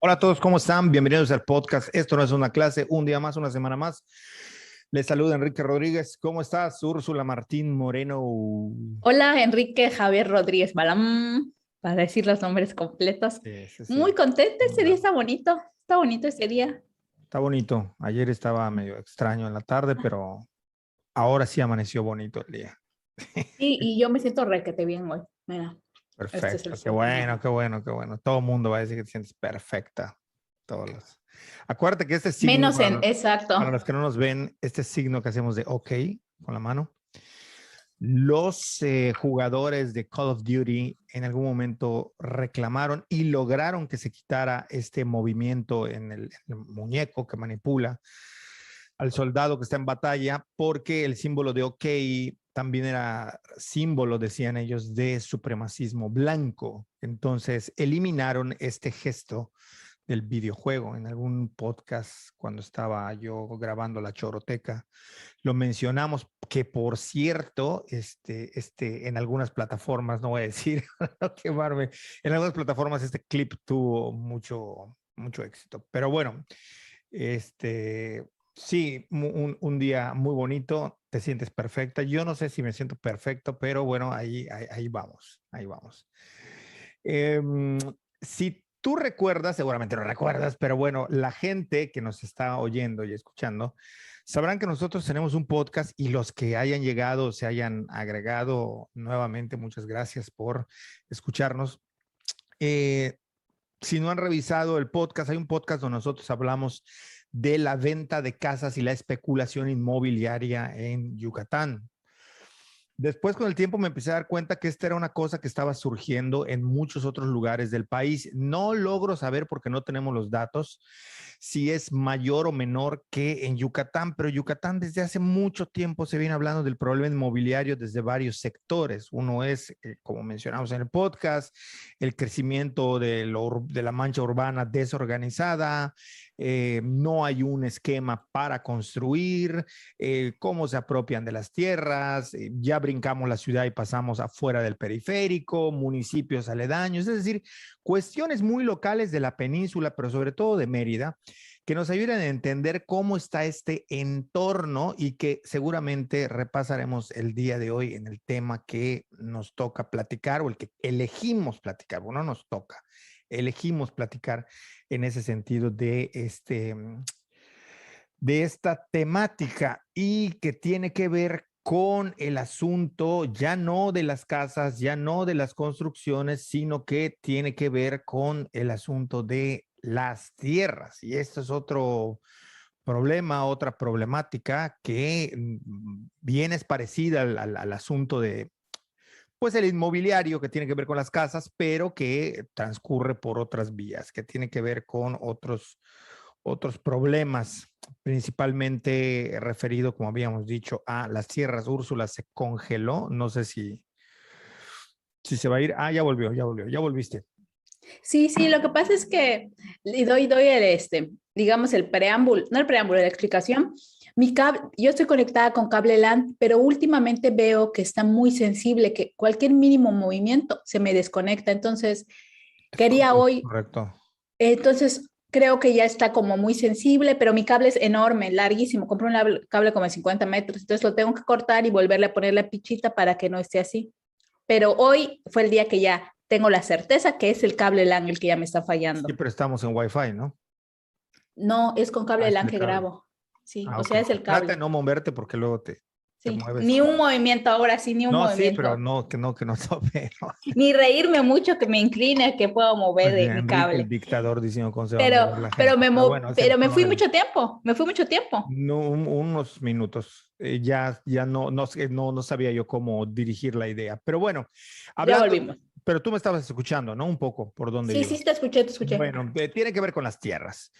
Hola a todos, ¿cómo están? Bienvenidos al podcast. Esto no es una clase, un día más, una semana más. Les saluda Enrique Rodríguez. ¿Cómo estás, Úrsula Martín Moreno? Hola, Enrique Javier Rodríguez Balam, para decir los nombres completos. Sí, sí, Muy sí. contenta, ese día está bonito ese día. Está bonito. Ayer estaba medio extraño en la tarde, pero ahora sí amaneció bonito el día. Sí, y yo me siento requete bien hoy. Mira, este es el Perfecto, qué sol. bueno, qué bueno, qué bueno. Todo el mundo va a decir que te sientes perfecta. Todos los... Acuérdate que este signo, Menos en, para exacto. los que no nos ven, este signo que hacemos de OK con la mano. Los jugadores de Call of Duty en algún momento reclamaron y lograron que se quitara este movimiento en el muñeco que manipula al soldado que está en batalla, porque el símbolo de OK también era símbolo, decían ellos, de supremacismo blanco. Entonces eliminaron este gesto del videojuego. En algún podcast, cuando estaba yo grabando la choroteca, lo mencionamos, que por cierto, en algunas plataformas, no voy a decir, no quemarme, en algunas plataformas este clip tuvo mucho éxito. Pero bueno, sí, un día muy bonito, te sientes perfecta. Yo no sé si me siento perfecto, pero bueno, ahí vamos, ahí vamos. Si tú recuerdas, seguramente lo recuerdas, pero bueno, la gente que nos está oyendo y escuchando, sabrán que nosotros tenemos un podcast y los que hayan llegado, se hayan agregado nuevamente, muchas gracias por escucharnos. Eh, si no han revisado el podcast, hay un podcast donde nosotros hablamos de la venta de casas y la especulación inmobiliaria en Yucatán. Después, con el tiempo, me empecé a dar cuenta que esta era una cosa que estaba surgiendo en muchos otros lugares del país. No logro saber, porque no tenemos los datos, si es mayor o menor que en Yucatán, pero Yucatán desde hace mucho tiempo se viene hablando del problema inmobiliario desde varios sectores. Uno es, como mencionamos en el podcast, el crecimiento de la mancha urbana desorganizada, no hay un esquema para construir, cómo se apropian de las tierras, ya brincamos la ciudad y pasamos afuera del periférico, municipios aledaños, es decir, cuestiones muy locales de la península, pero sobre todo de Mérida, que nos ayuden a entender cómo está este entorno y que seguramente repasaremos el día de hoy en el tema que nos toca platicar o el que elegimos platicar, bueno, nos toca, elegimos platicar en ese sentido de esta temática y que tiene que ver con el asunto ya no de las casas, ya no de las construcciones, sino que tiene que ver con el asunto de las tierras. Y esto es otro problema, otra problemática que bien es parecida al asunto de, pues, el inmobiliario que tiene que ver con las casas, pero que transcurre por otras vías, que tiene que ver con otros problemas, principalmente referido, como habíamos dicho, a las tierras. Úrsula se congeló, no sé si se va a ir. Ah, ya volviste. Sí, sí, lo que pasa es que le doy digamos, el preámbulo, no el preámbulo, la explicación. Yo estoy conectada con cable LAN, pero últimamente veo que está muy sensible, que cualquier mínimo movimiento se me desconecta. Entonces, quería Es hoy correcto. Entonces, creo que ya está como muy sensible, pero mi cable es enorme, larguísimo. Compré un cable como de 50 metros, entonces lo tengo que cortar y volverle a poner la pichita para que no esté así. Pero hoy fue el día que ya tengo la certeza que es el cable LAN el que ya me está Sí, fallando. pero estamos en Wi-Fi, ¿no? No, es con Ah, cable es LAN el que cable. grabo. Sí, Ah, o ok. sea, es el Trata de cable. no moverte porque luego te Sí, mueves. ni un movimiento ahora, sí, ni un No, sí, pero movimiento. no, que no tope. ¿No? Ni reírme mucho que me incline, que puedo mover Pues de ya, mi Enrique el cable. dictador diciendo cómo se va a Pero, mover la pero, gente. Pero bueno, ese pero me no fui es el... mucho tiempo, me fui mucho tiempo. No, unos minutos. Ya no sabía yo cómo dirigir la idea. Pero bueno, Ya hablando, volvimos. pero tú me estabas escuchando, ¿no? Un poco por dónde Sí, sí, ibas. te escuché, te escuché. Bueno, tiene que ver con las tierras.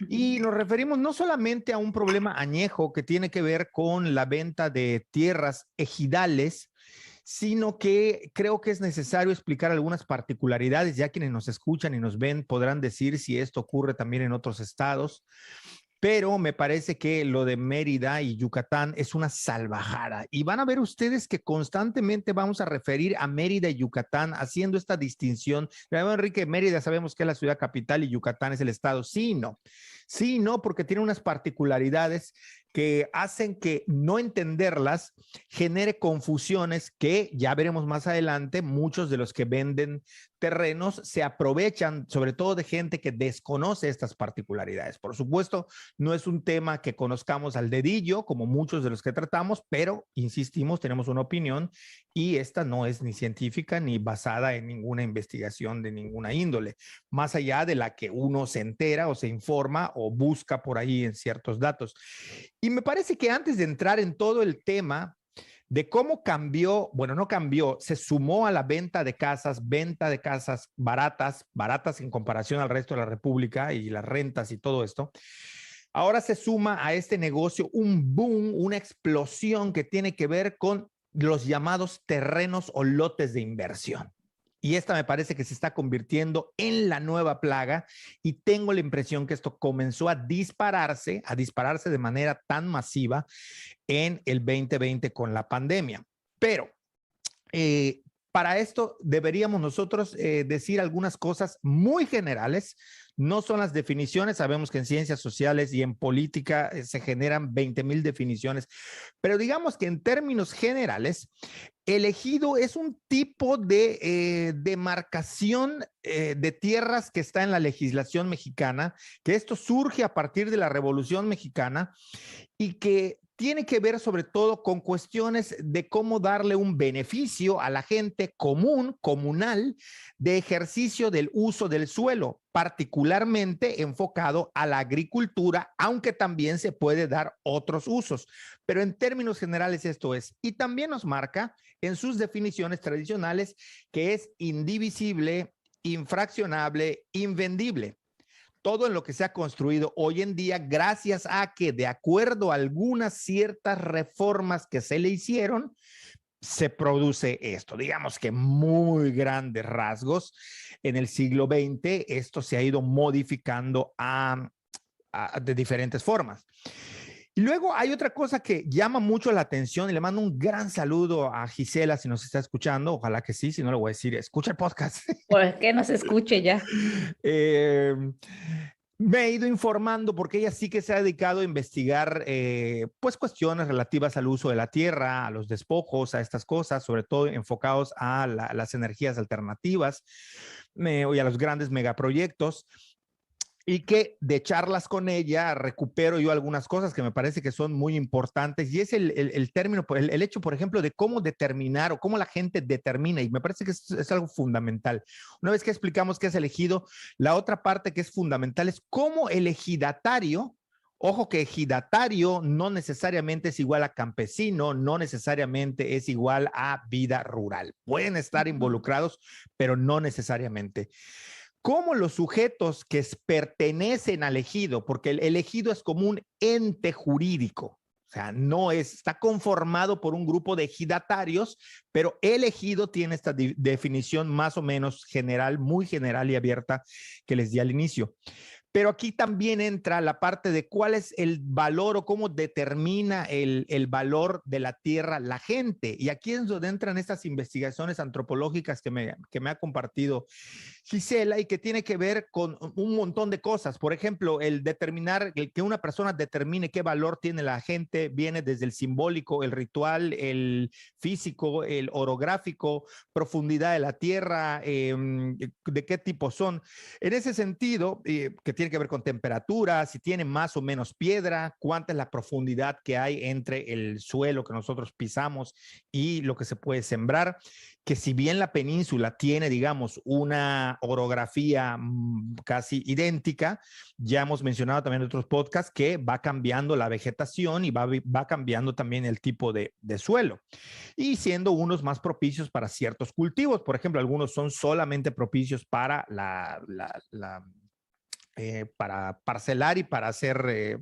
Y Ujú. nos referimos no solamente a un problema añejo que tiene que ver con la venta de tierras ejidales, sino que creo que es necesario explicar algunas particularidades. Ya quienes nos escuchan y nos ven podrán decir si esto ocurre también en otros estados. pero me parece que lo de Mérida y Yucatán es una salvajada. Y van a ver ustedes que constantemente vamos a referir a Mérida y Yucatán haciendo esta distinción. Enrique, Mérida sabemos que es la ciudad capital y Yucatán es el estado. Sí, no. Sí, no, porque tiene unas particularidades que hacen que no entenderlas genere confusiones que ya veremos más adelante. Muchos de los que venden terrenos se aprovechan, sobre todo de gente que desconoce estas particularidades. Por supuesto, no es un tema que conozcamos al dedillo, como muchos de los que tratamos, pero insistimos, tenemos una opinión y esta no es ni científica ni basada en ninguna investigación de ninguna índole, más allá de la que uno se entera o se informa o busca por ahí en ciertos datos. Y me parece que antes de entrar en todo el tema de cómo cambió, bueno, no cambió, se sumó a la venta de casas baratas, baratas en comparación al resto de la República y las rentas y todo esto. Ahora se suma a este negocio un boom, una explosión que tiene que ver con los llamados terrenos o lotes de inversión. Y esta me parece que se está convirtiendo en la nueva plaga y tengo la impresión que esto comenzó a dispararse de manera tan masiva en el 2020 con la pandemia. Pero para esto deberíamos nosotros decir algunas cosas muy generales. No son las definiciones, sabemos que en ciencias sociales y en política se generan 20,000 definiciones, pero digamos que en términos generales, el ejido es un tipo de demarcación de tierras que está en la legislación mexicana, que esto surge a partir de la Revolución Mexicana y que tiene que ver sobre todo con cuestiones de cómo darle un beneficio a la gente común, comunal, de ejercicio del uso del suelo, particularmente enfocado a la agricultura, aunque también se puede dar otros usos. Pero en términos generales esto es. Y también nos marca en sus definiciones tradicionales que es indivisible, infraccionable, invendible. Todo en lo que se ha construido hoy en día, gracias a que de acuerdo a algunas ciertas reformas que se le hicieron, se produce esto. Digamos que muy grandes rasgos. En el siglo XX, esto se ha ido modificando de diferentes formas. Y luego hay otra cosa que llama mucho la atención y le mando un gran saludo a Gisela si nos está escuchando. Ojalá que sí, si no le voy a decir, escucha el podcast. Pues que nos escuche ya. Me he ido informando porque ella sí que se ha dedicado a investigar pues cuestiones relativas al uso de la tierra, a los despojos, a estas cosas, sobre todo enfocados a las energías alternativas y a los grandes megaproyectos. Y que de charlas con ella recupero yo algunas cosas que me parece que son muy importantes y es el término, el hecho, por ejemplo, de cómo determinar o cómo la gente determina y me parece que es algo fundamental. Una vez que explicamos qué es el ejido, la otra parte que es fundamental es cómo el ejidatario, ojo que ejidatario no necesariamente es igual a campesino, no necesariamente es igual a vida rural. Pueden estar involucrados, pero no necesariamente. Cómo los sujetos que pertenecen al ejido, porque el ejido es como un ente jurídico, o sea, no está conformado por un grupo de ejidatarios, pero el ejido tiene esta definición más o menos general, muy general y abierta que les di al inicio. Pero aquí también entra la parte de cuál es el valor o cómo determina el valor de la tierra la gente. Y aquí es donde entran estas investigaciones antropológicas que me ha compartido Gisela y que tiene que ver con un montón de cosas. Por ejemplo, el determinar, el que una persona determine qué valor tiene la gente viene desde el simbólico, el ritual, el físico, el orográfico, profundidad de la tierra, de qué tipo son. En ese sentido, que tiene que ver con temperatura, si tiene más o menos piedra, cuánta es la profundidad que hay entre el suelo que nosotros pisamos y lo que se puede sembrar, que si bien la península tiene, digamos, una orografía casi idéntica, ya hemos mencionado también en otros podcasts que va cambiando la vegetación y va cambiando también el tipo de suelo y siendo unos más propicios para ciertos cultivos. Por ejemplo, algunos son solamente propicios para para parcelar y para hacer,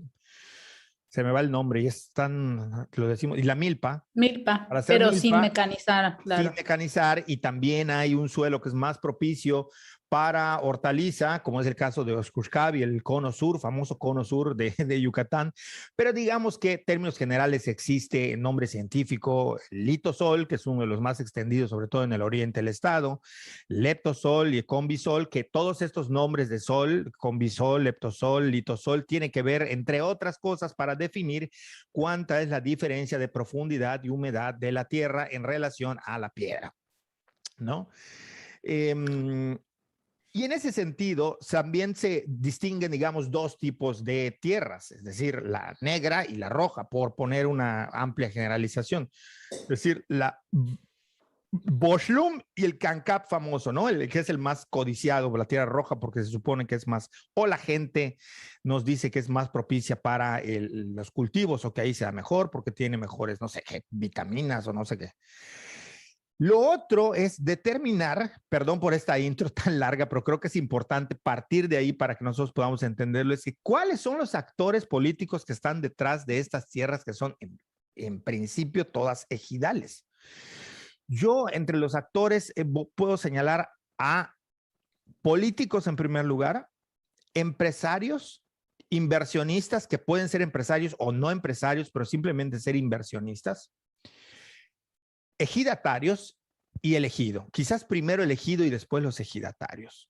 se me va el nombre, y es tan, lo decimos, y la milpa. Milpa, Para hacer pero milpa, sin mecanizar, claro. sin mecanizar, y también hay un suelo que es más propicio para hortaliza, como es el caso de Oshkoshkavi, el cono sur, famoso cono sur de Yucatán, pero digamos que en términos generales existe el nombre científico litosol, que es uno de los más extendidos, sobre todo en el oriente del estado, leptosol y combisol, que todos estos nombres de sol, combisol, leptosol, litosol, tienen que ver, entre otras cosas, para definir cuánta es la diferencia de profundidad y humedad de la tierra en relación a la piedra, ¿no? Y en ese sentido, también se distinguen, digamos, dos tipos de tierras, es decir, la negra y la roja, por poner una amplia generalización. Es decir, la Boschlum y el Cancap famoso, ¿no? El que es el más codiciado, la tierra roja, porque se supone que es más, o la gente nos dice que es más propicia para los cultivos, o que ahí sea mejor, porque tiene mejores, no sé qué, vitaminas o no sé qué. Lo otro es determinar, perdón por esta intro tan larga, pero creo que es importante partir de ahí para que nosotros podamos entenderlo, es que cuáles son los actores políticos que están detrás de estas tierras que son en principio todas ejidales. Yo entre los actores puedo señalar a políticos en primer lugar, empresarios, inversionistas que pueden ser empresarios o no empresarios, pero simplemente ser inversionistas, ejidatarios y elegido. Quizás primero elegido y después los ejidatarios.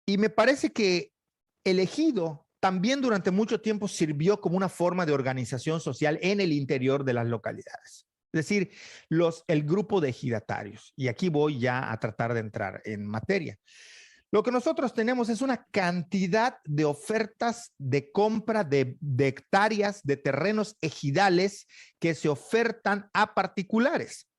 Y me parece que elegido también durante mucho tiempo sirvió como una forma de organización social en el interior de las localidades. Es decir, el grupo de ejidatarios. Y aquí voy ya a tratar de entrar en materia. Lo que nosotros tenemos es una cantidad de ofertas de compra de hectáreas de terrenos ejidales que se ofertan a particulares.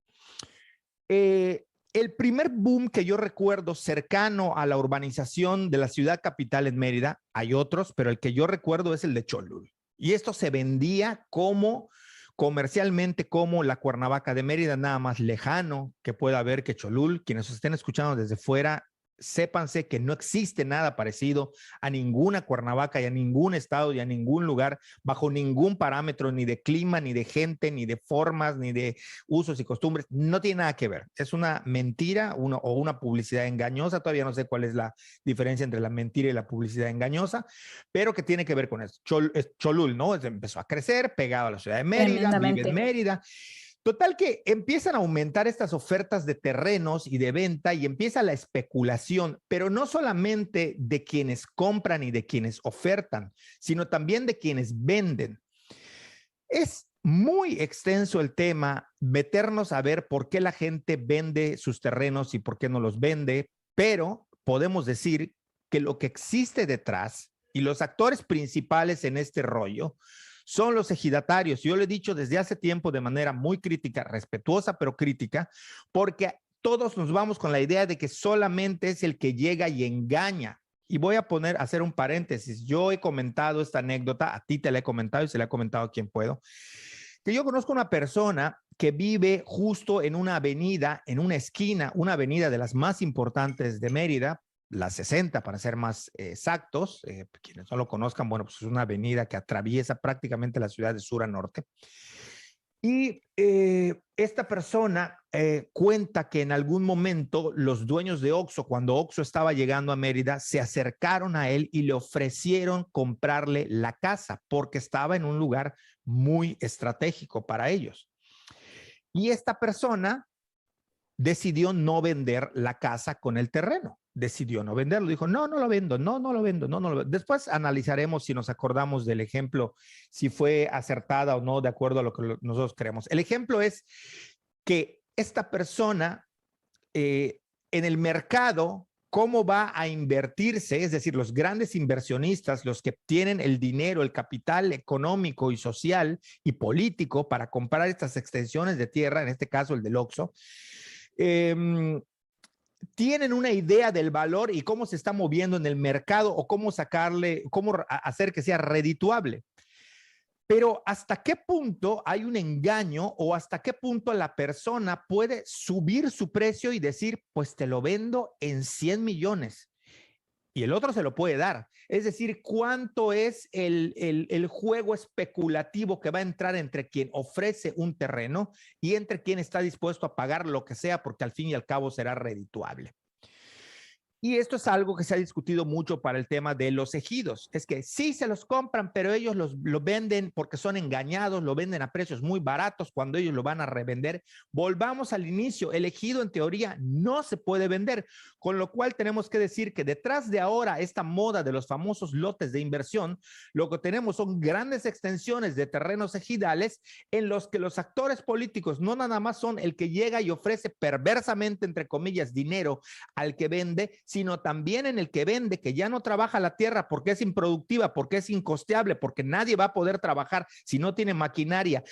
El primer boom que yo recuerdo cercano a la urbanización de la ciudad capital en Mérida, hay otros, pero el que yo recuerdo es el de Cholul. Y esto se vendía como comercialmente como la Cuernavaca de Mérida, nada más lejano que pueda haber que Cholul. Quienes os estén escuchando desde fuera, sépanse que no existe nada parecido a ninguna Cuernavaca y a ningún estado y a ningún lugar bajo ningún parámetro, ni de clima, ni de gente, ni de formas, ni de usos y costumbres. No tiene nada que ver. Es una mentira o una publicidad engañosa. Todavía no sé cuál es la diferencia entre la mentira y la publicidad engañosa, pero que tiene que ver con eso. Cholul, ¿no? Empezó a crecer, pegado a la ciudad de Mérida, vive en Mérida. Total que empiezan a aumentar estas ofertas de terrenos y de venta y empieza la especulación, pero no solamente de quienes compran y de quienes ofertan, sino también de quienes venden. Es muy extenso el tema, meternos a ver por qué la gente vende sus terrenos y por qué no los vende, pero podemos decir que lo que existe detrás y los actores principales en este rollo son los ejidatarios. Yo lo he dicho desde hace tiempo de manera muy crítica, respetuosa, pero crítica, porque todos nos vamos con la idea de que solamente es el que llega y engaña. Y voy a hacer un paréntesis. Yo he comentado esta anécdota, a ti te la he comentado y se la he comentado a quien puedo, que yo conozco una persona que vive justo en una avenida, en una esquina, una avenida de las más importantes de Mérida, la 60 para ser más exactos, quienes no lo conozcan, bueno, pues es una avenida que atraviesa prácticamente la ciudad de sur a norte. Y esta persona cuenta que en algún momento los dueños de Oxxo, cuando Oxxo estaba llegando a Mérida, se acercaron a él y le ofrecieron comprarle la casa porque estaba en un lugar muy estratégico para ellos. Y esta persona decidió no vender la casa con el terreno. Decidió no venderlo. Dijo, no lo vendo, no lo vendo. Después analizaremos si nos acordamos del ejemplo, si fue acertada o no de acuerdo a lo que nosotros creemos. El ejemplo es que esta persona en el mercado, ¿cómo va a invertirse? Es decir, los grandes inversionistas, los que tienen el dinero, el capital económico y social y político para comprar estas extensiones de tierra, en este caso el del Oxxo, tienen una idea del valor y cómo se está moviendo en el mercado o cómo hacer que sea redituable. Pero ¿hasta qué punto hay un engaño o hasta qué punto la persona puede subir su precio y decir, pues te lo vendo en 100 millones? Y el otro se lo puede dar. Es decir, ¿cuánto es el juego especulativo que va a entrar entre quien ofrece un terreno y entre quien está dispuesto a pagar lo que sea porque al fin y al cabo será redituable? Y esto es algo que se ha discutido mucho para el tema de los ejidos. Es que sí se los compran, pero ellos lo venden porque son engañados, lo venden a precios muy baratos cuando ellos lo van a revender. Volvamos al inicio, el ejido en teoría no se puede vender, con lo cual tenemos que decir que detrás de ahora esta moda de los famosos lotes de inversión, lo que tenemos son grandes extensiones de terrenos ejidales en los que los actores políticos no nada más son el que llega y ofrece perversamente, entre comillas, dinero al que vende, sino también en el que vende, que ya no trabaja la tierra porque es improductiva, porque es incosteable, porque nadie va a poder trabajar si no tiene maquinaria,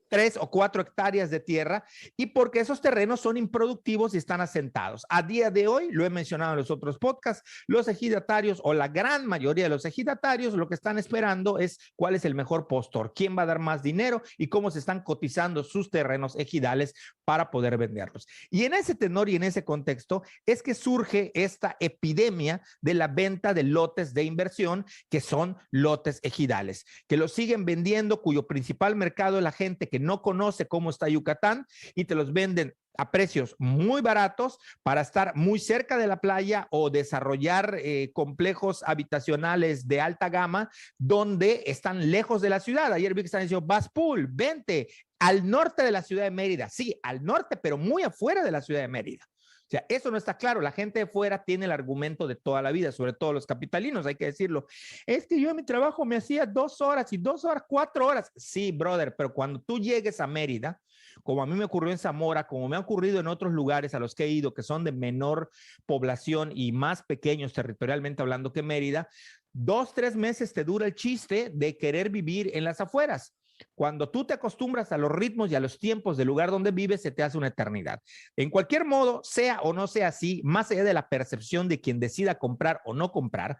3 o 4 hectáreas de tierra, y porque esos terrenos son improductivos y están asentados. A día de hoy, lo he mencionado en los otros podcasts, los ejidatarios o la gran mayoría de los ejidatarios lo que están esperando es cuál es el mejor postor, quién va a dar más dinero y cómo se están cotizando sus terrenos ejidales para poder venderlos. Y en ese tenor y en ese contexto es que surge esta epidemia de la venta de lotes de inversión, que son lotes ejidales, que los siguen vendiendo, cuyo principal mercado es la gente que no conoce cómo está Yucatán, y te los venden a precios muy baratos para estar muy cerca de la playa o desarrollar complejos habitacionales de alta gama donde están lejos de la ciudad. Ayer vi que están diciendo, Baspool, vente al norte de la ciudad de Mérida. Sí, al norte, pero muy afuera de la ciudad de Mérida. O sea, eso no está claro. La gente de fuera tiene el argumento de toda la vida, sobre todo los capitalinos, hay que decirlo. Es que yo en mi trabajo me hacía 2 horas y 2 horas, 4 horas. Sí, brother, pero cuando tú llegues a Mérida, como a mí me ocurrió en Zamora, como me ha ocurrido en otros lugares a los que he ido, que son de menor población y más pequeños territorialmente hablando que Mérida, 2, 3 meses te dura el chiste de querer vivir en las afueras. Cuando tú te acostumbras a los ritmos y a los tiempos del lugar donde vives, se te hace una eternidad. En cualquier modo, sea o no sea así, más allá de la percepción de quien decida comprar o no comprar,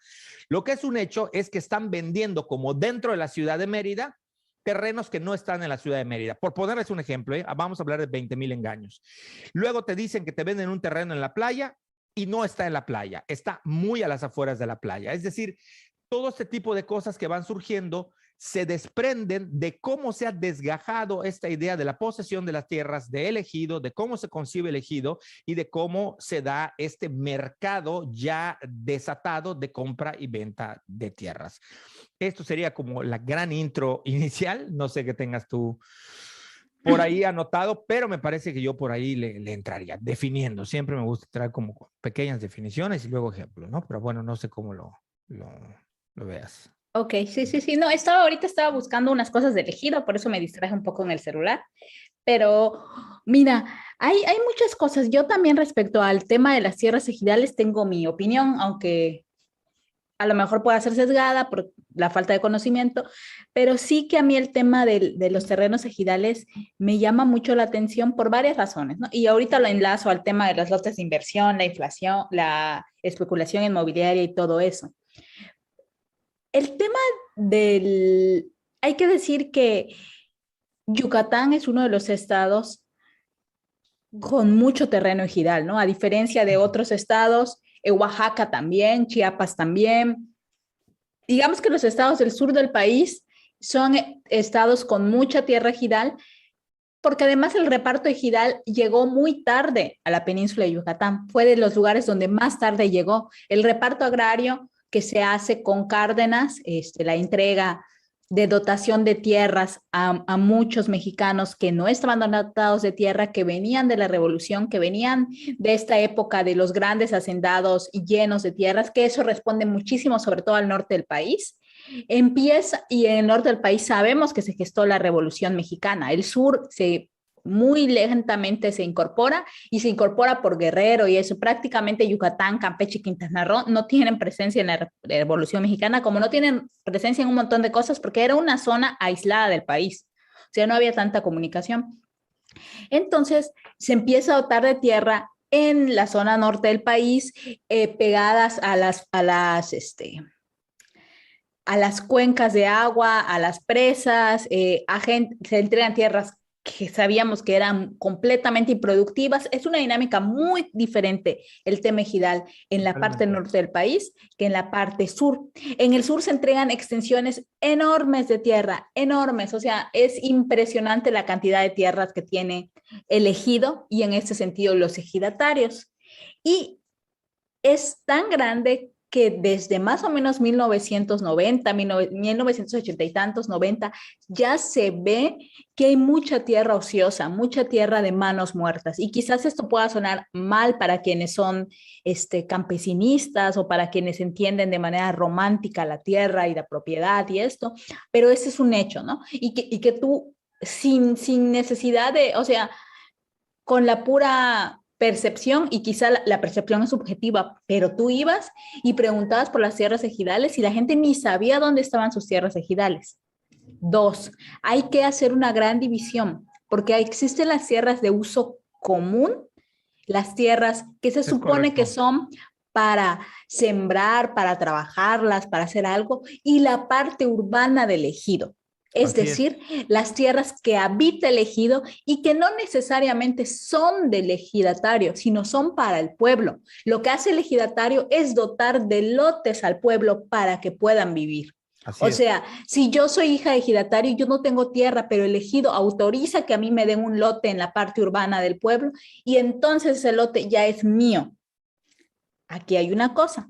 lo que es un hecho es que están vendiendo como dentro de la ciudad de Mérida terrenos que no están en la ciudad de Mérida. Por ponerles un ejemplo, vamos a hablar de 20,000 engaños. Luego te dicen que te venden un terreno en la playa y no está en la playa, está muy a las afueras de la playa. Es decir, todo este tipo de cosas que van surgiendo se desprenden de cómo se ha desgajado esta idea de la posesión de las tierras, de elegido, de cómo se concibe el ejido y de cómo se da este mercado ya desatado de compra y venta de tierras. Esto sería como la gran intro inicial. No sé qué tengas tú por ahí anotado, pero me parece que yo por ahí le entraría definiendo. Siempre me gusta traer como pequeñas definiciones y luego ejemplos, ¿no? Pero bueno, no sé cómo lo veas. Ok, sí. No, ahorita estaba buscando unas cosas de elegido, por eso me distraje un poco en el celular. Pero mira, hay muchas cosas. Yo también respecto al tema de las tierras ejidales tengo mi opinión, aunque a lo mejor pueda ser sesgada por la falta de conocimiento, pero sí que a mí el tema de los terrenos ejidales me llama mucho la atención por varias razones, ¿no? Y ahorita lo enlazo al tema de los lotes de inversión, la inflación, la especulación inmobiliaria y todo eso. El tema del... Hay que decir que Yucatán es uno de los estados con mucho terreno ejidal, ¿no? A diferencia de otros estados, Oaxaca también, Chiapas también. Digamos que los estados del sur del país son estados con mucha tierra ejidal, porque además el reparto ejidal llegó muy tarde a la península de Yucatán. Fue de los lugares donde más tarde llegó. El reparto agrario que se hace con Cárdenas, la entrega de dotación de tierras a muchos mexicanos que no estaban dotados de tierra, que venían de la revolución, que venían de esta época de los grandes hacendados y llenos de tierras, que eso responde muchísimo sobre todo al norte del país. Empieza, y en el norte del país sabemos que se gestó la Revolución Mexicana. El sur muy lentamente se incorpora y se incorpora por Guerrero y eso. Prácticamente Yucatán, Campeche y Quintana Roo no tienen presencia en la Revolución Mexicana, como no tienen presencia en un montón de cosas, porque era una zona aislada del país. O sea, no había tanta comunicación. Entonces se empieza a dotar de tierra en la zona norte del país, pegadas a las cuencas de agua, a las presas, se entregan tierras que sabíamos que eran completamente improductivas. Es una dinámica muy diferente el tema ejidal en la parte norte del país que en la parte sur. En el sur se entregan extensiones enormes de tierra, enormes, o sea, es impresionante la cantidad de tierras que tiene el ejido y en este sentido los ejidatarios. Y es tan grande que desde más o menos 1990, 1980 y tantos, 90, ya se ve que hay mucha tierra ociosa, mucha tierra de manos muertas. Y quizás esto pueda sonar mal para quienes son campesinistas o para quienes entienden de manera romántica la tierra y la propiedad y esto, pero ese es un hecho, ¿no? Y que tú, sin necesidad de, o sea, con la pura percepción, y quizá la percepción es subjetiva, pero tú ibas y preguntabas por las tierras ejidales y la gente ni sabía dónde estaban sus tierras ejidales. Dos, hay que hacer una gran división, porque existen las tierras de uso común, las tierras que se Es supone que correcto. son para sembrar, para trabajarlas, para hacer algo, y la parte urbana del ejido. Es Así es. decir, las tierras que habita el ejido y que no necesariamente son del ejidatario, sino son para el pueblo. Lo que hace el ejidatario es dotar de lotes al pueblo para que puedan vivir. Así O es. sea, si yo soy hija de ejidatario, yo no tengo tierra, pero el ejido autoriza que a mí me den un lote en la parte urbana del pueblo y entonces ese lote ya es mío. Aquí hay una cosa.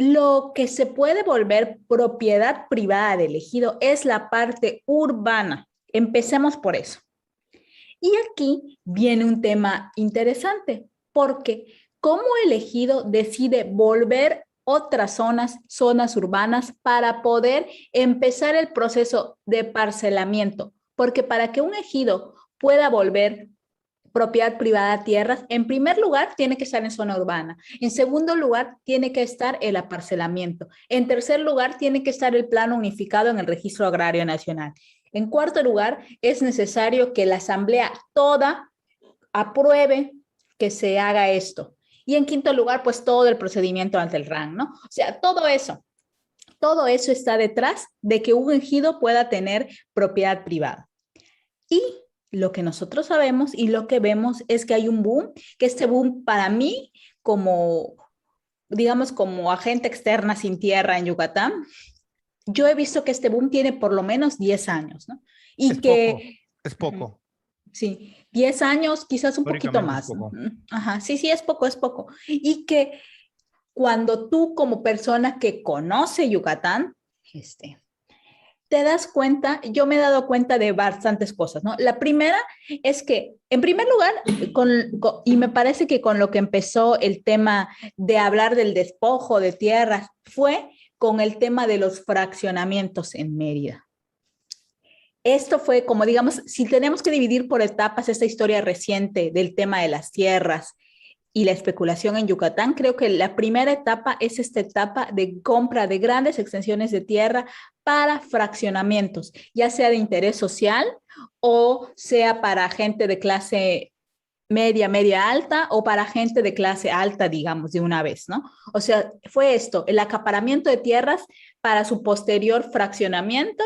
Lo que se puede volver propiedad privada del ejido es la parte urbana. Empecemos por eso. Y aquí viene un tema interesante, porque ¿cómo el ejido decide volver otras zonas urbanas para poder empezar el proceso de parcelamiento? Porque para que un ejido pueda volver propiedad privada de tierras, en primer lugar, tiene que estar en zona urbana. En segundo lugar, tiene que estar el aparcelamiento. En tercer lugar, tiene que estar el plano unificado en el Registro Agrario Nacional. En cuarto lugar, es necesario que la Asamblea toda apruebe que se haga esto. Y en quinto lugar, pues todo el procedimiento ante el RAN, ¿no? O sea, todo eso está detrás de que un ejido pueda tener propiedad privada. Y lo que nosotros sabemos y lo que vemos es que hay un boom, que este boom para mí, como, digamos, como agente externa sin tierra en Yucatán, yo he visto que este boom tiene por lo menos 10 años, ¿no? Es Y poco. que, Es poco. sí, 10 años, quizás un poquito Históricamente es más, ¿no? poco. Ajá, sí, sí, es poco, es poco. Y que cuando tú como persona que conoce Yucatán, te das cuenta, yo me he dado cuenta de bastantes cosas, ¿no? La primera es que, en primer lugar, y me parece que con lo que empezó el tema de hablar del despojo de tierras, fue con el tema de los fraccionamientos en Mérida. Esto fue como, digamos, si tenemos que dividir por etapas esta historia reciente del tema de las tierras y la especulación en Yucatán, creo que la primera etapa es esta etapa de compra de grandes extensiones de tierra para fraccionamientos, ya sea de interés social o sea para gente de clase media, media alta o para gente de clase alta, digamos, de una vez, ¿no? O sea, fue esto, el acaparamiento de tierras para su posterior fraccionamiento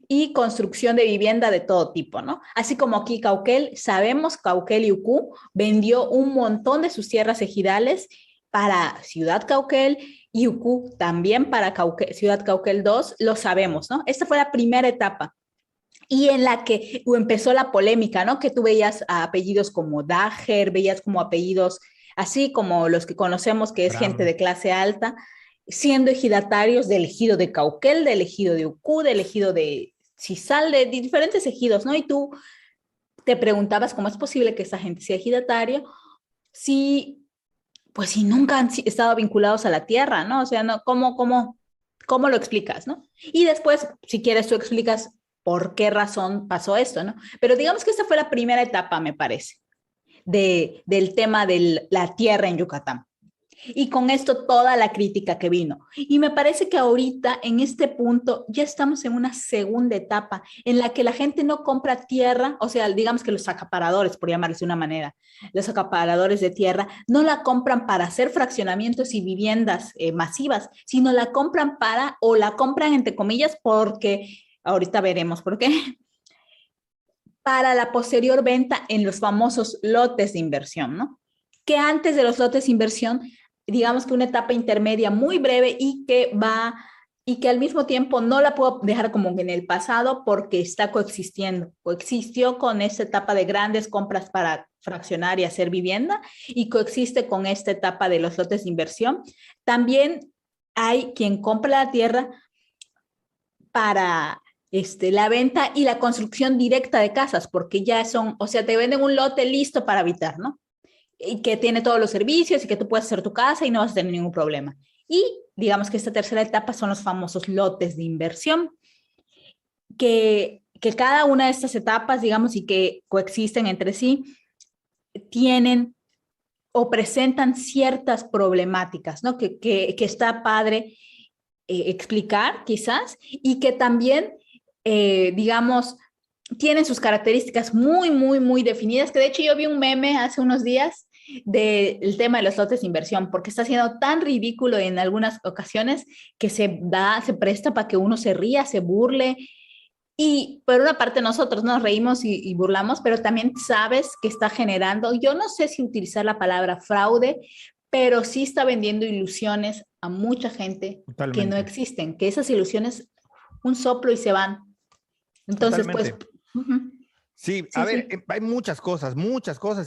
y construcción de vivienda de todo tipo, ¿no? Así como aquí Cauquel, sabemos Cauquel y Ucú vendió un montón de sus tierras ejidales para Ciudad Cauquel y Ucú también para Ciudad Cauquel 2, lo sabemos, ¿no? Esta fue la primera etapa y en la que empezó la polémica, ¿no? Que tú veías apellidos como Dager, veías como apellidos así como los que conocemos, que es gente Bram. de clase alta, siendo ejidatarios del ejido de Cauquel, del ejido de Ucú, del ejido de Cizal, de diferentes ejidos, ¿no? Y tú te preguntabas cómo es posible que esa gente sea ejidatario si, pues si nunca han estado vinculados a la tierra, ¿no? O sea, no, ¿cómo lo explicas, no? Y después, si quieres, tú explicas por qué razón pasó esto, ¿no? Pero digamos que esta fue la primera etapa, me parece, del tema de la tierra en Yucatán. Y con esto toda la crítica que vino. Y me parece que ahorita, en este punto, ya estamos en una segunda etapa en la que la gente no compra tierra, o sea, digamos que los acaparadores, por llamarles de una manera, los acaparadores de tierra, no la compran para hacer fraccionamientos y viviendas masivas, sino la compran o la compran entre comillas porque, ahorita veremos por qué, para la posterior venta en los famosos lotes de inversión, ¿no? Que antes de los lotes de inversión, digamos que una etapa intermedia muy breve y que va y que al mismo tiempo no la puedo dejar como en el pasado porque está coexistiendo. Coexistió con esta etapa de grandes compras para fraccionar y hacer vivienda y coexiste con esta etapa de los lotes de inversión. También hay quien compra la tierra para la venta y la construcción directa de casas, porque ya son, o sea, te venden un lote listo para habitar, ¿no? Y que tiene todos los servicios y que tú puedes hacer tu casa y no vas a tener ningún problema. Y digamos que esta tercera etapa son los famosos lotes de inversión, que cada una de estas etapas, digamos, y que coexisten entre sí, tienen o presentan ciertas problemáticas, ¿no? Que está padre explicar quizás y que también, digamos, tienen sus características muy, muy, muy definidas, que de hecho yo vi un meme hace unos días del tema de los lotes de inversión, porque está siendo tan ridículo en algunas ocasiones que se presta para que uno se ría, se burle. Y por una parte nosotros nos reímos y burlamos, pero también sabes que está generando, yo no sé si utilizar la palabra fraude, pero sí está vendiendo ilusiones a mucha gente que no Totalmente. existen, que esas ilusiones un soplo y se van. Entonces, pues, Totalmente. Sí, a sí, ver, sí. hay muchas cosas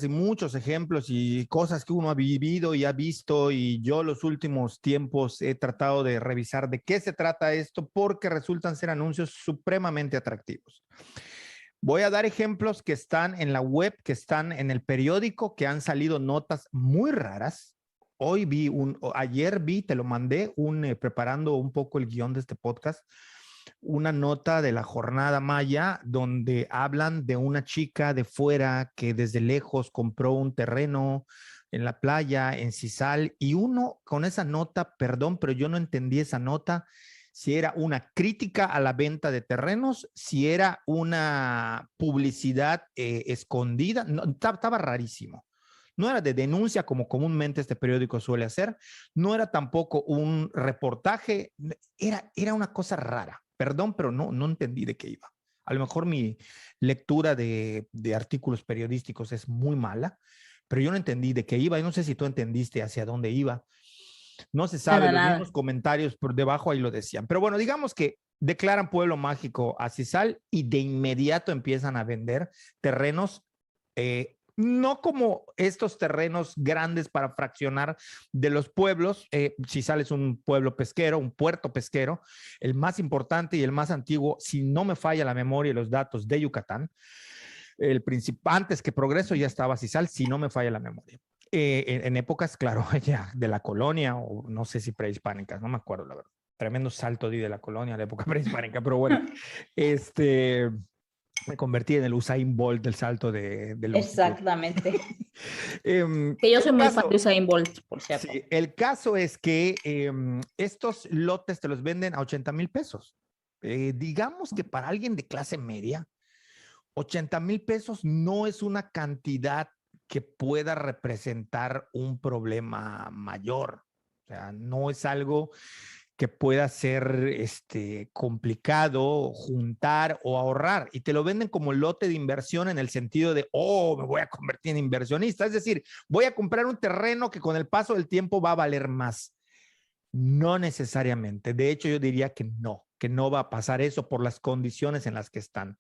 y muchos ejemplos y cosas que uno ha vivido y ha visto y yo los últimos tiempos he tratado de revisar de qué se trata esto porque resultan ser anuncios supremamente atractivos. Voy a dar ejemplos que están en la web, que están en el periódico, que han salido notas muy raras. Ayer vi, te lo mandé, preparando un poco el guión de este podcast, una nota de la Jornada Maya donde hablan de una chica de fuera que desde lejos compró un terreno en la playa, en Sisal, y uno con esa nota, perdón, pero yo no entendí esa nota, si era una crítica a la venta de terrenos, si era una publicidad escondida, no, estaba rarísimo. No era de denuncia como comúnmente este periódico suele hacer, no era tampoco un reportaje, era una cosa rara. Perdón, pero no entendí de qué iba. A lo mejor mi lectura de artículos periodísticos es muy mala, pero yo no entendí de qué iba y no sé si tú entendiste hacia dónde iba. No se sabe, Nada, los mismos nada. comentarios por debajo ahí lo decían. Pero bueno, digamos que declaran pueblo mágico a Cisal y de inmediato empiezan a vender terrenos, no como estos terrenos grandes para fraccionar de los pueblos. Cisal es un pueblo pesquero, un puerto pesquero, el más importante y el más antiguo, si no me falla la memoria y los datos, de Yucatán. Antes que Progreso ya estaba Cisal, si no me falla la memoria. En épocas, claro, ya de la colonia, o no sé si prehispánicas, no me acuerdo la verdad. Tremendo salto de la colonia a la época prehispánica, pero bueno, me convertí en el Usain Bolt del salto de longitud. Exactamente. eh, Que yo soy el muy fan de caso, Usain Bolt, por cierto. sí, el caso es que estos lotes te los venden a 80,000 pesos. Digamos que para alguien de clase media, 80,000 pesos no es una cantidad que pueda representar un problema mayor. O sea, no es algo que pueda ser complicado juntar o ahorrar. Y te lo venden como lote de inversión en el sentido de, oh, me voy a convertir en inversionista. Es decir, voy a comprar un terreno que con el paso del tiempo va a valer más. No necesariamente. De hecho, yo diría que no va a pasar eso por las condiciones en las que están.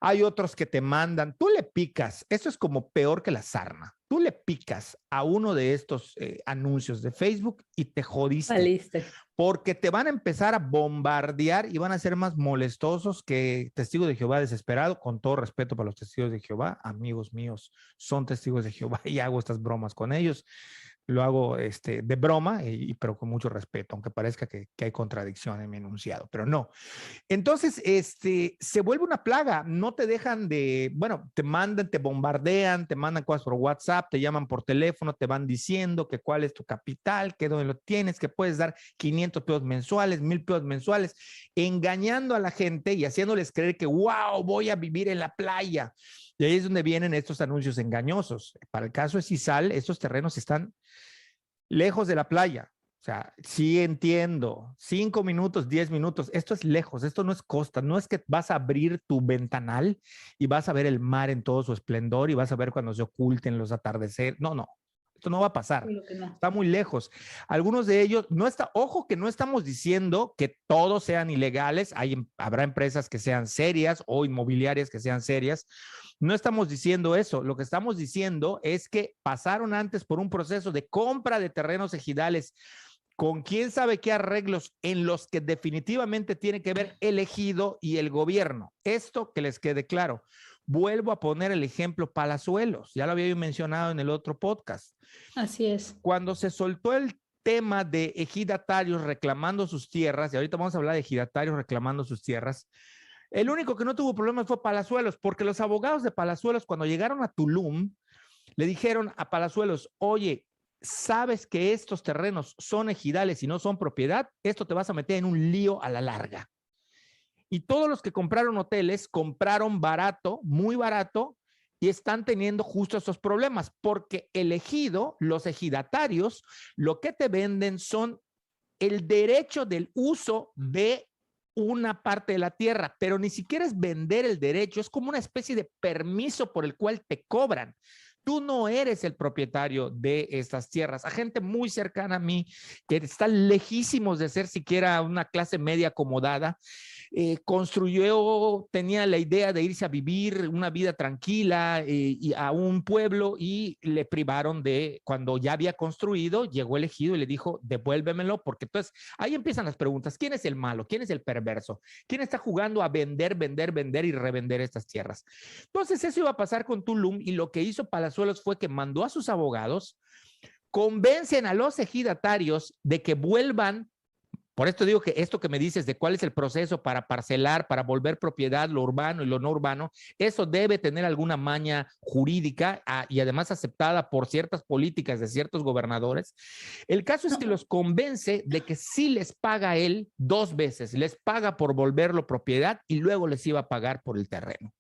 Hay otros que te mandan, tú le picas, eso es como peor que la sarna. Tú le picas a uno de estos anuncios de Facebook y te jodiste, Valiste. porque te van a empezar a bombardear y van a ser más molestosos que Testigos de Jehová desesperado. Con todo respeto para los Testigos de Jehová, amigos míos, son Testigos de Jehová y hago estas bromas con ellos. Lo hago de broma, pero con mucho respeto, aunque parezca que hay contradicción en mi enunciado, pero no. Entonces, se vuelve una plaga, no te dejan bueno, te mandan, te bombardean, te mandan cosas por WhatsApp, te llaman por teléfono, te van diciendo que cuál es tu capital, que dónde lo tienes, que puedes dar 500 pesos mensuales, 1,000 pesos mensuales, engañando a la gente y haciéndoles creer que, wow, voy a vivir en la playa. Y ahí es donde vienen estos anuncios engañosos. Para el caso de Cisal, estos terrenos están lejos de la playa. O sea, sí entiendo, 5 minutos, 10 minutos, esto es lejos, esto no es costa, no es que vas a abrir tu ventanal y vas a ver el mar en todo su esplendor y vas a ver cuando se oculten los atardeceres, no, no, Esto no va a pasar. Creo que no. Está muy lejos. Algunos de ellos, ojo que no estamos diciendo que todos sean ilegales. Habrá empresas que sean serias o inmobiliarias que sean serias. No estamos diciendo eso. Lo que estamos diciendo es que pasaron antes por un proceso de compra de terrenos ejidales con quién sabe qué arreglos en los que definitivamente tiene que ver el ejido y el gobierno. Esto que les quede claro. Vuelvo a poner el ejemplo Palazuelos, ya lo había mencionado en el otro podcast. Así es. Cuando se soltó el tema de ejidatarios reclamando sus tierras, y ahorita vamos a hablar de ejidatarios reclamando sus tierras, el único que no tuvo problemas fue Palazuelos, porque los abogados de Palazuelos, cuando llegaron a Tulum, le dijeron a Palazuelos, oye, sabes que estos terrenos son ejidales y no son propiedad, esto te vas a meter en un lío a la larga. Y todos los que compraron hoteles compraron barato, muy barato, y están teniendo justo esos problemas, porque el ejido, los ejidatarios, lo que te venden son el derecho del uso de una parte de la tierra, pero ni siquiera es vender el derecho, es como una especie de permiso por el cual te cobran. Tú no eres el propietario de estas tierras. A gente muy cercana a mí, que están lejísimos de ser siquiera una clase media acomodada, tenía la idea de irse a vivir una vida tranquila y a un pueblo y le privaron de, cuando ya había construido, llegó el ejido y le dijo, devuélvemelo, porque entonces ahí empiezan las preguntas, ¿quién es el malo? ¿Quién es el perverso? ¿Quién está jugando a vender, vender, vender y revender estas tierras? Entonces eso iba a pasar con Tulum y lo que hizo Palazuelos fue que mandó a sus abogados, convencen a los ejidatarios de que vuelvan. Por esto digo que esto que me dices de cuál es el proceso para parcelar, para volver propiedad, lo urbano y lo no urbano, eso debe tener alguna maña jurídica y además aceptada por ciertas políticas de ciertos gobernadores. El caso es que los convence de que sí les paga él 2 veces, les paga por volverlo propiedad y luego les iba a pagar por el terreno.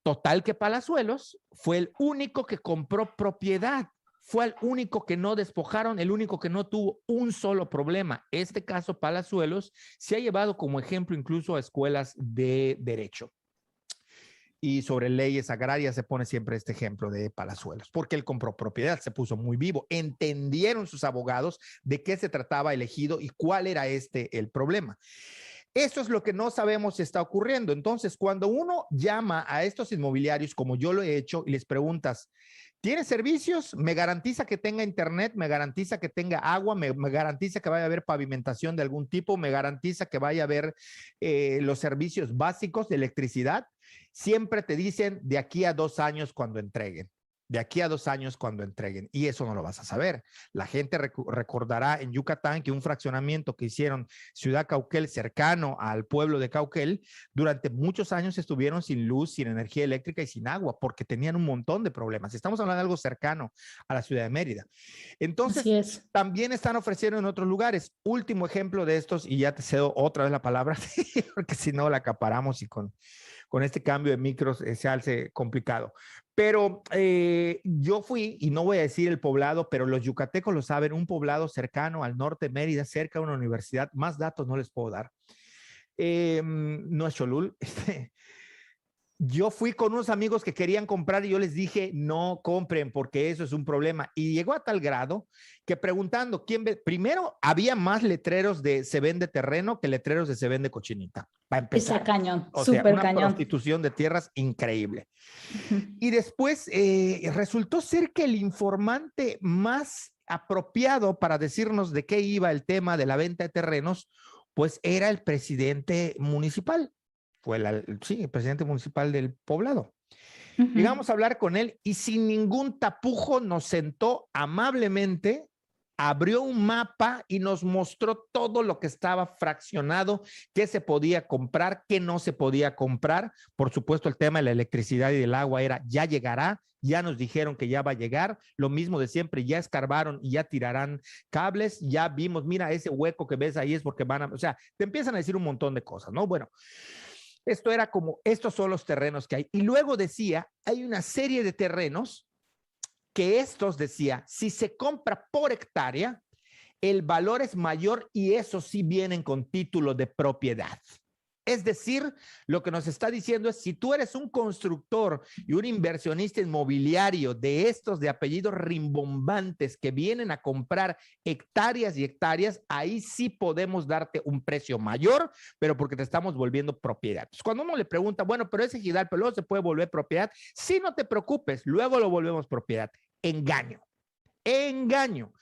Total que Palazuelos fue el único que compró propiedad. Fue el único que no despojaron, el único que no tuvo un solo problema. Este caso, Palazuelos, se ha llevado como ejemplo incluso a escuelas de derecho. Y sobre leyes agrarias se pone siempre este ejemplo de Palazuelos, porque él compró propiedad, se puso muy vivo. Entendieron sus abogados de qué se trataba el ejido y cuál era el problema. Eso es lo que no sabemos si está ocurriendo. Entonces, cuando uno llama a estos inmobiliarios, como yo lo he hecho, y les preguntas, ¿tiene servicios? ¿Me garantiza que tenga internet? ¿Me garantiza que tenga agua? ¿Me garantiza que vaya a haber pavimentación de algún tipo? ¿Me garantiza que vaya a haber los servicios básicos de electricidad? Siempre te dicen de aquí a 2 años cuando entreguen. De aquí a 2 años cuando entreguen. Y eso no lo vas a saber. La gente recordará en Yucatán que un fraccionamiento que hicieron Ciudad Cauquel cercano al pueblo de Cauquel, durante muchos años estuvieron sin luz, sin energía eléctrica y sin agua, porque tenían un montón de problemas. Estamos hablando de algo cercano a la ciudad de Mérida. Entonces, también están ofreciendo en otros lugares. Último ejemplo de estos, y ya te cedo otra vez la palabra, porque si no la acaparamos y con este cambio de micros se hace complicado. Pero yo fui, y no voy a decir el poblado, pero los yucatecos lo saben, un poblado cercano al norte de Mérida, cerca de una universidad. Más datos no les puedo dar. No es Cholul. Yo fui con unos amigos que querían comprar y yo les dije, no compren porque eso es un problema. Y llegó a tal grado que preguntando quién ve, primero había más letreros de se vende terreno que letreros de se vende cochinita. Para empezar. Esa cañón, súper una cañón. Prostitución de tierras increíble. Y después resultó ser que el informante más apropiado para decirnos de qué iba el tema de la venta de terrenos, pues era el presidente municipal. Fue el presidente municipal del poblado. Llegamos a hablar con él y sin ningún tapujo nos sentó amablemente, abrió un mapa y nos mostró todo lo que estaba fraccionado, qué se podía comprar, qué no se podía comprar. Por supuesto, el tema de la electricidad y del agua era, ya llegará, ya nos dijeron que ya va a llegar, lo mismo de siempre, ya escarbaron y ya tirarán cables, ya vimos, mira, ese hueco que ves ahí es porque van a, o sea, te empiezan a decir un montón de cosas, ¿no? Bueno, esto era como, estos son los terrenos que hay. Y luego decía, hay una serie de terrenos que estos, decía, si se compra por hectárea, el valor es mayor y eso sí vienen con título de propiedad. Es decir, lo que nos está diciendo es, si tú eres un constructor y un inversionista inmobiliario de estos de apellidos rimbombantes que vienen a comprar hectáreas y hectáreas, ahí sí podemos darte un precio mayor, pero porque te estamos volviendo propiedad. Entonces, cuando uno le pregunta, bueno, pero ese ejidal, pero luego se puede volver propiedad, sí, no te preocupes, luego lo volvemos propiedad. Engaño. Engaño,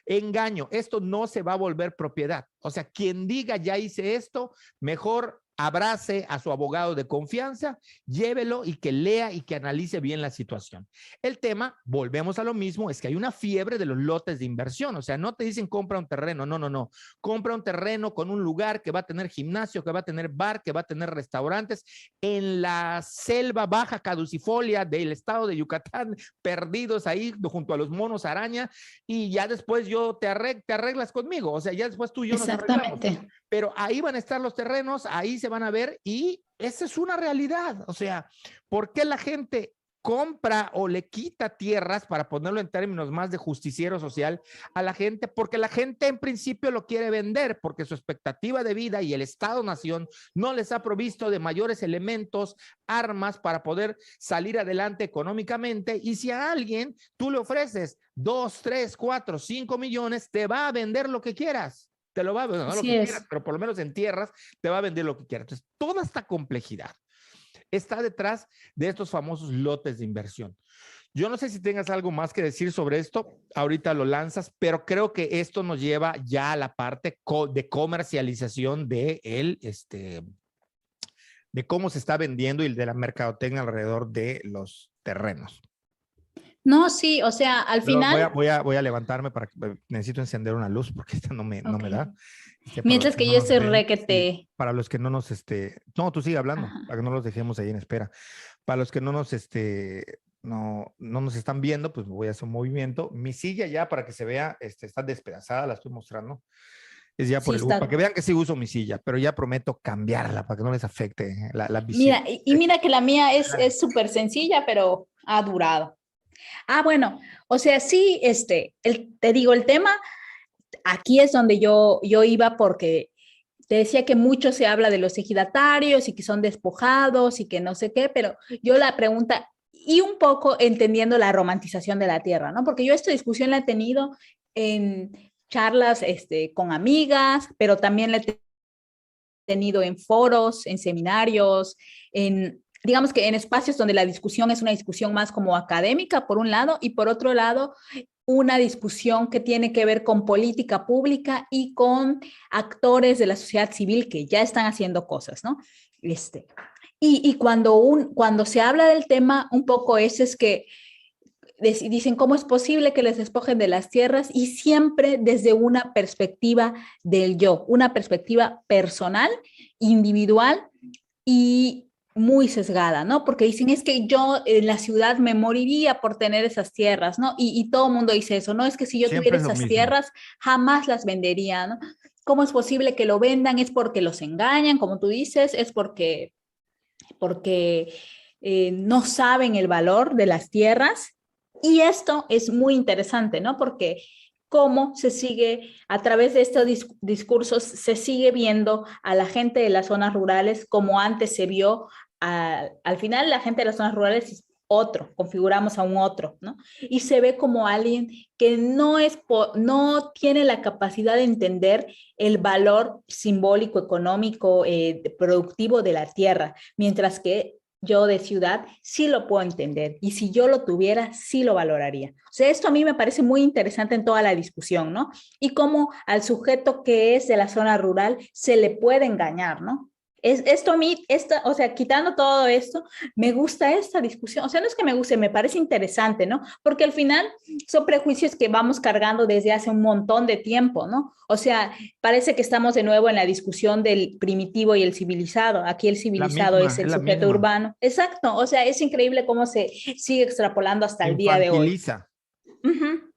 engaño. Esto no se va a volver propiedad. O sea, quien diga ya hice esto, mejor abrace a su abogado de confianza, llévelo y que lea y que analice bien la situación. El tema, volvemos a lo mismo, es que hay una fiebre de los lotes de inversión. O sea, no te dicen compra un terreno, no, no, no. Compra un terreno con un lugar que va a tener gimnasio, que va a tener bar, que va a tener restaurantes en la selva baja caducifolia del estado de Yucatán, perdidos ahí junto a los monos araña, y ya después te arreglas conmigo. O sea, ya después tú y yo nos arreglamos. Pero ahí van a estar los terrenos, ahí se van a ver, y esa es una realidad. O sea, ¿por qué la gente compra o le quita tierras, para ponerlo en términos más de justiciero social, a la gente? Porque la gente en principio lo quiere vender, porque su expectativa de vida y el Estado-nación no les ha provisto de mayores elementos, armas para poder salir adelante económicamente, y si a alguien tú le ofreces 2, 3, 4, 5 millones, te va a vender lo que quieras. Te lo va a vender, no lo que quieras, pero por lo menos en tierras te va a vender lo que quieras. Entonces, toda esta complejidad está detrás de estos famosos lotes de inversión. Yo no sé si tengas algo más que decir sobre esto, ahorita lo lanzas, pero creo que esto nos lleva ya a la parte de comercialización de cómo se está vendiendo y de la mercadotecnia alrededor de los terrenos. No, sí, o sea, al final... Voy a levantarme para que necesito encender una luz porque esta no me da. Mientras que yo estoy requete. Sí, para los que no nos, no, tú sigue hablando, Ajá. para que no los dejemos ahí en espera. Para los que no nos, no nos están viendo, pues voy a hacer un movimiento. Mi silla ya, para que se vea, está despedazada, la estoy mostrando. Es ya por el para que vean que sí uso mi silla, pero ya prometo cambiarla para que no les afecte la visión. Mira, y mira que la mía es súper sencilla, pero ha durado. Ah, bueno, o sea, sí, te digo, el tema, aquí es donde yo iba, porque te decía que mucho se habla de los ejidatarios y que son despojados y que no sé qué, pero yo la pregunta, y un poco entendiendo la romantización de la tierra, ¿no? Porque yo esta discusión la he tenido en charlas con amigas, pero también la he tenido en foros, en seminarios, digamos que en espacios donde la discusión es una discusión más como académica, por un lado, y por otro lado, una discusión que tiene que ver con política pública y con actores de la sociedad civil que ya están haciendo cosas, ¿no? Y cuando se habla del tema, un poco es que dicen cómo es posible que les despojen de las tierras, y siempre desde una perspectiva del yo, una perspectiva personal, individual y muy sesgada, ¿no? Porque dicen, es que yo en la ciudad me moriría por tener esas tierras, ¿no? Y todo el mundo dice eso, ¿no? Es que si yo tuviera esas tierras, jamás las vendería, ¿no? ¿Cómo es posible que lo vendan? Es porque los engañan, como tú dices, es porque no saben el valor de las tierras. Y esto es muy interesante, ¿no? Porque cómo se sigue, a través de estos discursos, se sigue viendo a la gente de las zonas rurales como antes se vio. Al final, la gente de las zonas rurales es otro, configuramos a un otro, ¿no? Y se ve como alguien que no tiene la capacidad de entender el valor simbólico, económico, productivo de la tierra, mientras que yo de ciudad sí lo puedo entender, y si yo lo tuviera, sí lo valoraría. O sea, esto a mí me parece muy interesante en toda la discusión, ¿no? Y cómo al sujeto que es de la zona rural se le puede engañar, ¿no? Esto a mí, o sea, quitando todo esto, me gusta esta discusión. O sea, no es que me guste, me parece interesante, ¿no? Porque al final son prejuicios que vamos cargando desde hace un montón de tiempo, ¿no? O sea, parece que estamos de nuevo en la discusión del primitivo y el civilizado. Aquí el civilizado es el sujeto urbano. Exacto. O sea, es increíble cómo se sigue extrapolando hasta el día de hoy. Uh-huh.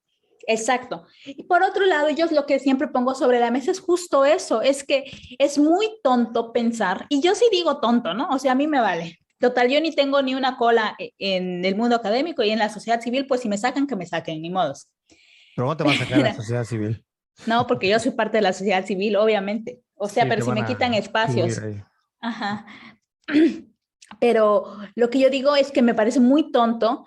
Exacto. Y por otro lado, yo lo que siempre pongo sobre la mesa es justo eso, es que es muy tonto pensar, y yo sí digo tonto, ¿no? O sea, a mí me vale. Total, yo ni tengo ni una cola en el mundo académico y en la sociedad civil, pues si me sacan, que me saquen, ni modos. ¿Pero cómo te va a sacar la sociedad civil? No, porque yo soy parte de la sociedad civil, obviamente. O sea, sí, pero si me quitan espacios. Ajá. Pero lo que yo digo es que me parece muy tonto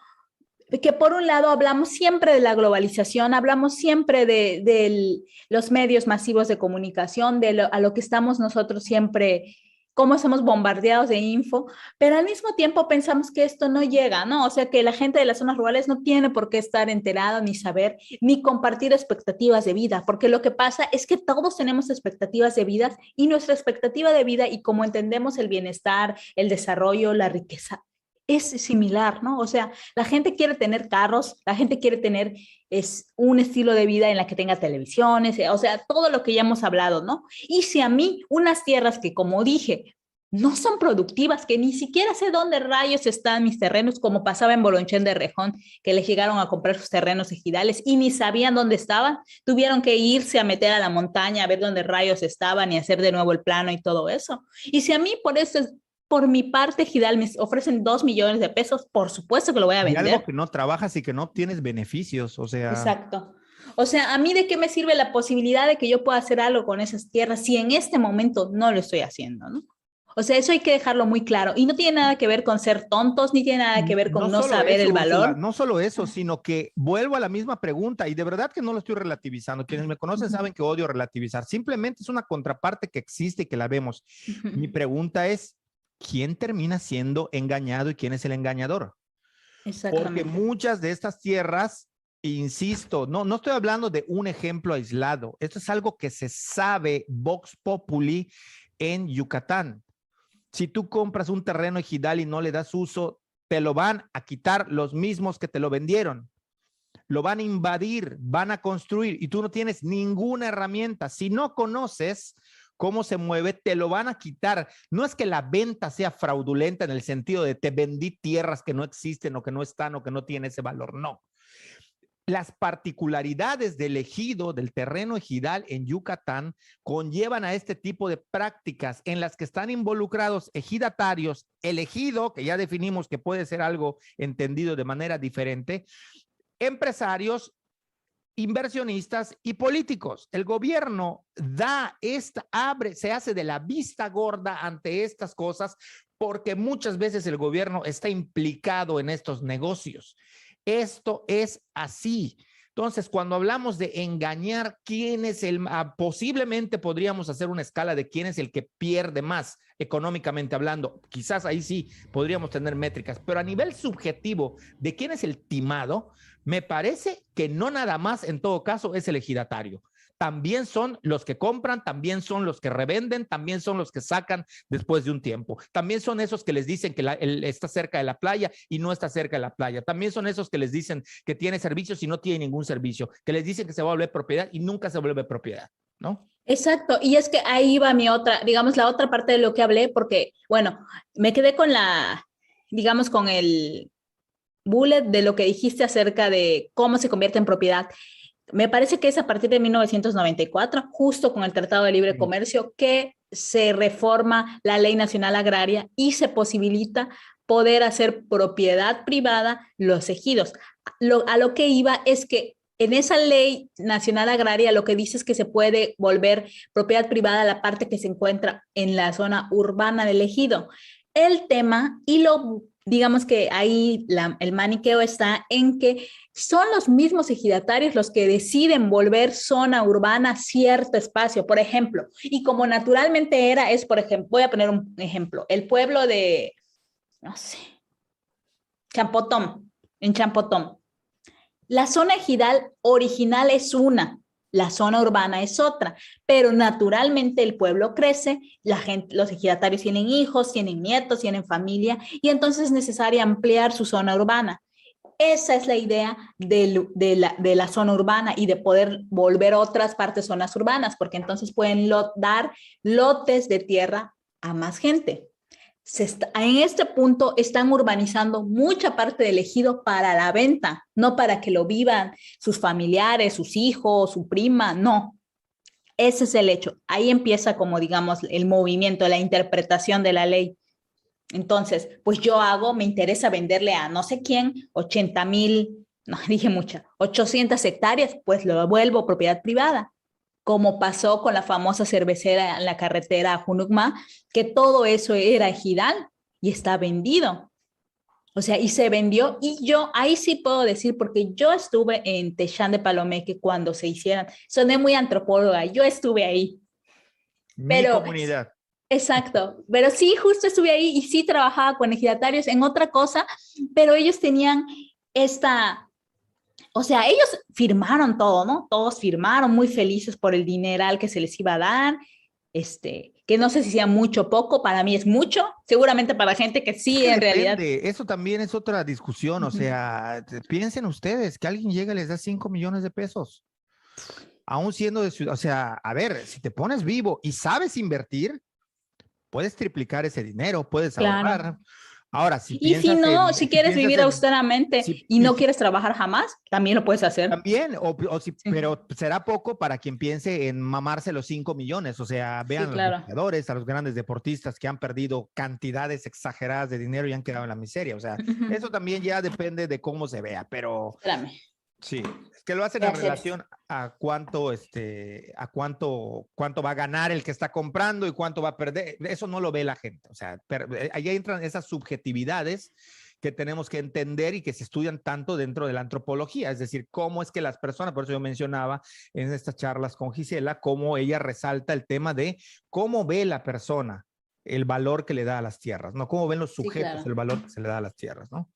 que por un lado hablamos siempre de la globalización, hablamos siempre de los medios masivos de comunicación, a lo que estamos nosotros siempre, cómo somos bombardeados de info, pero al mismo tiempo pensamos que esto no llega, ¿no? O sea, que la gente de las zonas rurales no tiene por qué estar enterada, ni saber, ni compartir expectativas de vida, porque lo que pasa es que todos tenemos expectativas de vida y nuestra expectativa de vida y cómo entendemos el bienestar, el desarrollo, la riqueza es similar, ¿no? O sea, la gente quiere tener carros, la gente quiere tener un estilo de vida en la que tenga televisiones, o sea, todo lo que ya hemos hablado, ¿no? Y si a mí unas tierras que, como dije, no son productivas, que ni siquiera sé dónde rayos están mis terrenos, como pasaba en Bolonchén de Rejón, que les llegaron a comprar sus terrenos ejidales y ni sabían dónde estaban, tuvieron que irse a meter a la montaña a ver dónde rayos estaban y hacer de nuevo el plano y todo eso. Y si a mí por mi parte, Ejidal, me ofrecen 2 millones de pesos, por supuesto que lo voy a Y algo vender. que no trabajas y que no obtienes beneficios, o sea, Exacto. O sea, ¿a mí de qué me sirve la posibilidad de que yo pueda hacer algo con esas tierras si en este momento no lo estoy haciendo, ¿no? O sea, eso hay que dejarlo muy claro. Y no tiene nada que ver con ser tontos, ni tiene nada que ver no con no solo saber eso, el Úrsula, valor. no solo eso, sino que vuelvo a la misma pregunta y de verdad que no lo estoy relativizando. Quienes me conocen saben que odio relativizar. Simplemente es una contraparte que existe y que la vemos. Mi pregunta es, ¿quién termina siendo engañado y quién es el engañador? Porque Exactamente. muchas de estas tierras, insisto, no estoy hablando de un ejemplo aislado. Esto es algo que se sabe Vox Populi en Yucatán. Si tú compras un terreno ejidal y no le das uso, te lo van a quitar los mismos que te lo vendieron. Lo van a invadir, van a construir y tú no tienes ninguna herramienta. Si no conoces cómo se mueve, te lo van a quitar. No es que la venta sea fraudulenta en el sentido de te vendí tierras que no existen o que no están o que no tienen ese valor. No. Las particularidades del ejido, del terreno ejidal en Yucatán, conllevan a este tipo de prácticas en las que están involucrados ejidatarios, el ejido, que ya definimos que puede ser algo entendido de manera diferente, empresarios, inversionistas y políticos. El gobierno se hace de la vista gorda ante estas cosas porque muchas veces el gobierno está implicado en estos negocios. Esto es así. Entonces, cuando hablamos de engañar, ¿quién es posiblemente podríamos hacer una escala de quién es el que pierde más económicamente hablando? Quizás ahí sí podríamos tener métricas, pero a nivel subjetivo de quién es el timado, me parece que no nada más en todo caso es el ejidatario. También son los que compran, también son los que revenden, también son los que sacan después de un tiempo. También son esos que les dicen que está cerca de la playa y no está cerca de la playa. También son esos que les dicen que tiene servicios y no tiene ningún servicio, que les dicen que se va a volver propiedad y nunca se vuelve propiedad, ¿no? Exacto, y es que ahí va mi otra, digamos, la otra parte de lo que hablé, porque, bueno, me quedé con digamos, con el bullet de lo que dijiste acerca de cómo se convierte en propiedad. Me parece que es a partir de 1994, justo con el Tratado de Libre Sí. Comercio, que se reforma la Ley Nacional Agraria y se posibilita poder hacer propiedad privada los ejidos. A lo que iba es que en esa Ley Nacional Agraria lo que dice es que se puede volver propiedad privada la parte que se encuentra en la zona urbana del ejido. El tema, digamos que ahí el maniqueo está en que son los mismos ejidatarios los que deciden volver zona urbana cierto espacio, por ejemplo, y como naturalmente por ejemplo, voy a poner un ejemplo, el pueblo de, no sé, Champotón, en Champotón. La zona ejidal original es una, la zona urbana es otra, pero naturalmente el pueblo crece, la gente, los ejidatarios tienen hijos, tienen nietos, tienen familia, y entonces es necesario ampliar su zona urbana. Esa es la idea de la zona urbana y de poder volver otras partes zonas urbanas, porque entonces pueden dar lotes de tierra a más gente. En este punto están urbanizando mucha parte del ejido para la venta, no para que lo vivan sus familiares, sus hijos, su prima, no. Ese es el hecho. Ahí empieza como, digamos, el movimiento, la interpretación de la ley. Entonces, pues me interesa venderle a no sé quién 80,000, no dije mucha, 800 hectáreas, pues lo vuelvo propiedad privada. como pasó con la famosa cervecera en la carretera a Junucma, que todo eso era ejidal y está vendido. O sea, y se vendió, y yo ahí sí puedo decir, porque yo estuve en Techán de Palomeque cuando se hicieran, soné muy antropóloga, yo estuve ahí, Mi pero comunidad. exacto, pero sí, justo estuve ahí y sí trabajaba con ejidatarios en otra cosa, pero ellos tenían esta, o sea, ellos firmaron todo, ¿no? Todos firmaron muy felices por el dineral que se les iba a dar, que no sé si sea mucho o poco, para mí es mucho, seguramente para gente que Es sí, que en realidad. depende, eso también es otra discusión, o Ujú. sea, piensen ustedes que alguien llega y les da 5 millones de pesos, aún siendo de ciudad, o sea, a ver, si te pones vivo y sabes invertir, puedes triplicar ese dinero, puedes Claro. ahorrar. Ahora, Y si no, si si quieres piensas vivir en, austeramente si, y no quieres trabajar jamás, también lo puedes hacer. también, o si, Sí, pero será poco para quien piense en mamarse los 5 millones. O sea, sí, vean a los claro. boxeadores, a los grandes deportistas que han perdido cantidades exageradas de dinero y han quedado en la miseria. O sea, Ujú. eso también ya depende de cómo se vea, pero Espérame, sí, es que lo hacen voy a en hacer esto. relación a cuánto va a ganar el que está comprando y cuánto va a perder. Eso no lo ve la gente. O sea, ahí entran esas subjetividades que tenemos que entender y que se estudian tanto dentro de la antropología, es decir, cómo es que las personas, por eso yo mencionaba en estas charlas con Gisela, cómo ella resalta el tema de cómo ve la persona el valor que le da a las tierras, ¿no? Cómo ven los Sí, sujetos claro. el valor que se le da a las tierras, ¿no?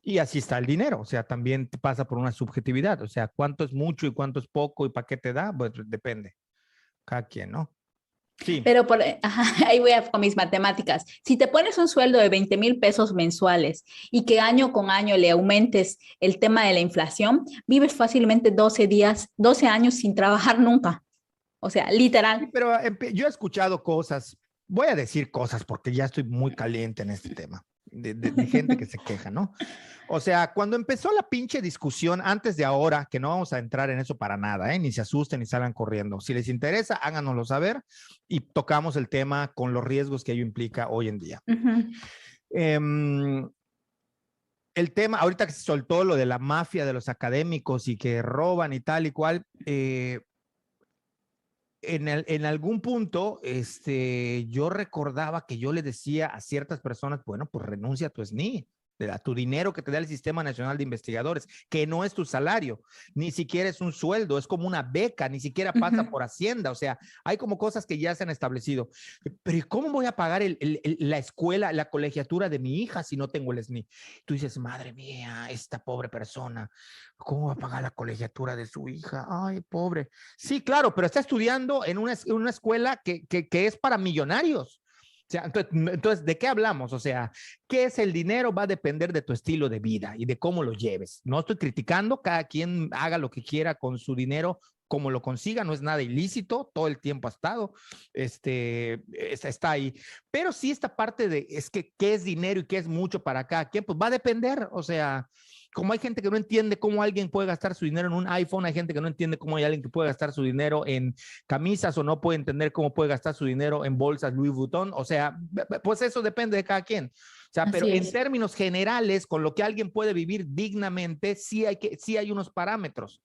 Y así está el dinero, o sea, también pasa por una subjetividad, o sea, cuánto es mucho y cuánto es poco y para qué te da, pues depende, cada quien, ¿no? Sí, Pero ajá, ahí voy con mis matemáticas. Si te pones un sueldo de 20,000 pesos mensuales y que año con año le aumentes el tema de la inflación, vives fácilmente 12 días, 12 años sin trabajar nunca. O sea, sí, literal. pero yo he escuchado cosas, voy a decir cosas porque ya estoy muy caliente en este tema, de gente que se queja, ¿no? O sea, cuando empezó la pinche discusión antes de ahora, que no vamos a entrar en eso para nada, ¿eh? Ni se asusten ni salgan corriendo. Si les interesa, háganoslo saber y tocamos el tema con los riesgos que ello implica hoy en día. Ujú. Eh, el tema, ahorita que se soltó lo de la mafia de los académicos y que roban y tal y cual, en algún punto, yo recordaba que yo le decía a ciertas personas, bueno, pues renuncia a tu SNI, a tu dinero que te da el Sistema Nacional de Investigadores, que no es tu salario, ni siquiera es un sueldo, es como una beca, ni siquiera pasa Ujú. por Hacienda, o sea, hay como cosas que ya se han establecido. Pero ¿y cómo voy a pagar la escuela, la colegiatura de mi hija si no tengo el SNI? Tú dices, madre mía, esta pobre persona, ¿cómo va a pagar la colegiatura de su hija? Ay, pobre. Sí, claro, pero está estudiando en una escuela que es para millonarios. O sea, entonces, ¿de qué hablamos? O sea, ¿qué es el dinero? Va a depender de tu estilo de vida y de cómo lo lleves. No estoy criticando, cada quien haga lo que quiera con su dinero, como lo consiga, no es nada ilícito, todo el tiempo ha estado, está ahí. Pero sí esta parte de, es que, ¿qué es dinero y qué es mucho para cada quien? Pues va a depender, o sea, como hay gente que no entiende cómo alguien puede gastar su dinero en un iPhone, hay gente que no entiende cómo hay alguien que puede gastar su dinero en camisas o no puede entender cómo puede gastar su dinero en bolsas Louis Vuitton. O sea, pues eso depende de cada quien. O sea, pero Así en es. términos generales, con lo que alguien puede vivir dignamente, sí hay unos parámetros.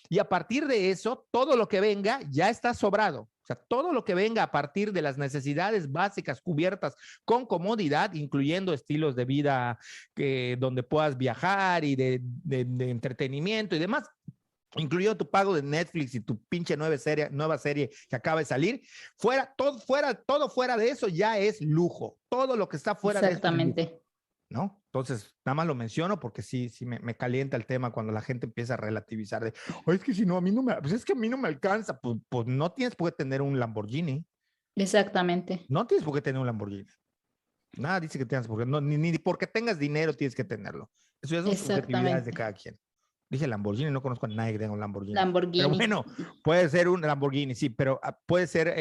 Y a partir de eso, todo lo que venga ya está sobrado. O sea, todo lo que venga a partir de las necesidades básicas cubiertas con comodidad, incluyendo estilos de vida donde puedas viajar y de entretenimiento y demás, incluido tu pago de Netflix y tu pinche nueva serie que acaba de salir, todo fuera de eso ya es lujo. Todo lo que está fuera de eso es lujo. Exactamente. ¿No? Entonces, nada más lo menciono porque sí me calienta el tema cuando la gente empieza a relativizar de, oh, es que si no, a mí no me, pues es que a mí no me alcanza, pues no tienes por qué tener un Lamborghini, Exactamente. no tienes por qué tener un Lamborghini, nada dice que tengas, porque no, ni porque tengas dinero tienes que tenerlo, eso ya son subjetividades de Exactamente. cada quien. Dije Lamborghini, no conozco a nadie que tenga un Lamborghini, pero Lamborghini. bueno, puede ser un Lamborghini, sí, pero puede ser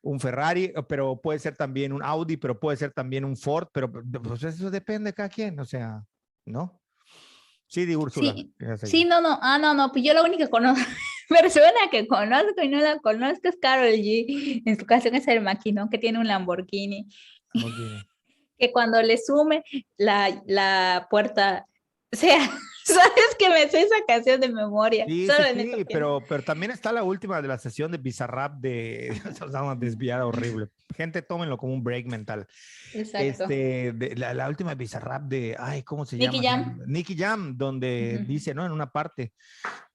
un Ferrari, pero puede ser también un Audi, pero puede ser también un Ford, pero pues eso depende de cada quien, o sea, ¿no? Sí, de Úrsula. Sí, sí, no, no, no, no, pues yo la única persona que conozco y no la conozco es Karol G. En su ocasión es el maquinón que tiene un Lamborghini, Lamborghini. que cuando le sume la puerta, Sabes que me sé esa canción de memoria. Sí, Solo sí, en sí, pero también está la última de la sesión de Bizarrap de una desviada horrible. Gente, tómenlo como un break mental. Exacto. La última de Bizarrap de, ay, ¿cómo se Nicky llama? Jam. Nicky Jam, donde Ujú. dice, ¿no? En una parte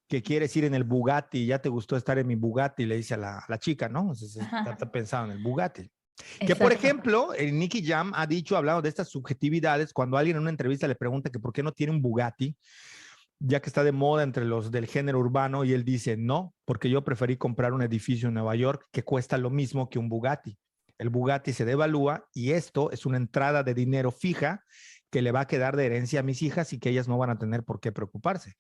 que quieres ir en el Bugatti, ya te gustó estar en mi Bugatti, le dice a la chica, ¿no? Entonces, ya Ajá. está pensado en el Bugatti. Que, por Exacto. ejemplo, el Nicky Jam ha dicho, hablado de estas subjetividades, cuando alguien en una entrevista le pregunta que por qué no tiene un Bugatti, ya que está de moda entre los del género urbano, y él dice, no, porque yo preferí comprar un edificio en Nueva York que cuesta lo mismo que un Bugatti. El Bugatti se devalúa y esto es una entrada de dinero fija que le va a quedar de herencia a mis hijas y que ellas no van a tener por qué preocuparse.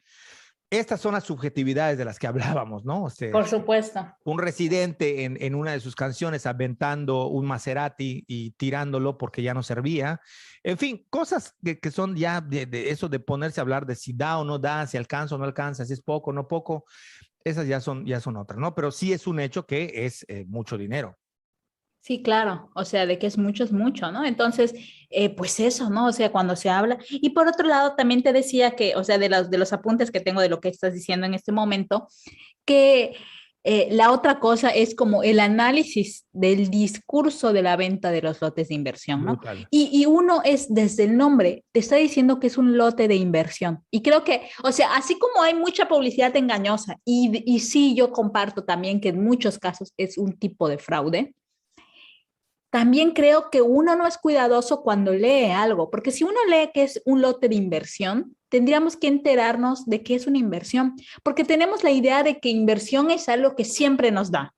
Estas son las subjetividades de las que hablábamos, ¿no? O sea, Por supuesto. un residente en una de sus canciones aventando un Maserati y tirándolo porque ya no servía. En fin, cosas que son ya de eso de ponerse a hablar de si da o no da, si alcanza o no alcanza, si es poco o no poco, esas ya son otras, ¿no? Pero sí es un hecho que es mucho dinero. Sí, claro, o sea, de que es mucho, ¿no? Entonces, pues eso, ¿no? O sea, cuando se habla. Y por otro lado, también te decía que, o sea, de los apuntes que tengo de lo que estás diciendo en este momento, que la otra cosa es como el análisis del discurso de la venta de los lotes de inversión, ¿no? Brutal. Y uno es, desde el nombre, te está diciendo que es un lote de inversión. Y creo que, o sea, así como hay mucha publicidad engañosa, y sí, yo comparto también que en muchos casos es un tipo de fraude, también creo que uno no es cuidadoso cuando lee algo, porque si uno lee que es un lote de inversión, tendríamos que enterarnos de qué es una inversión, porque tenemos la idea de que inversión es algo que siempre nos da.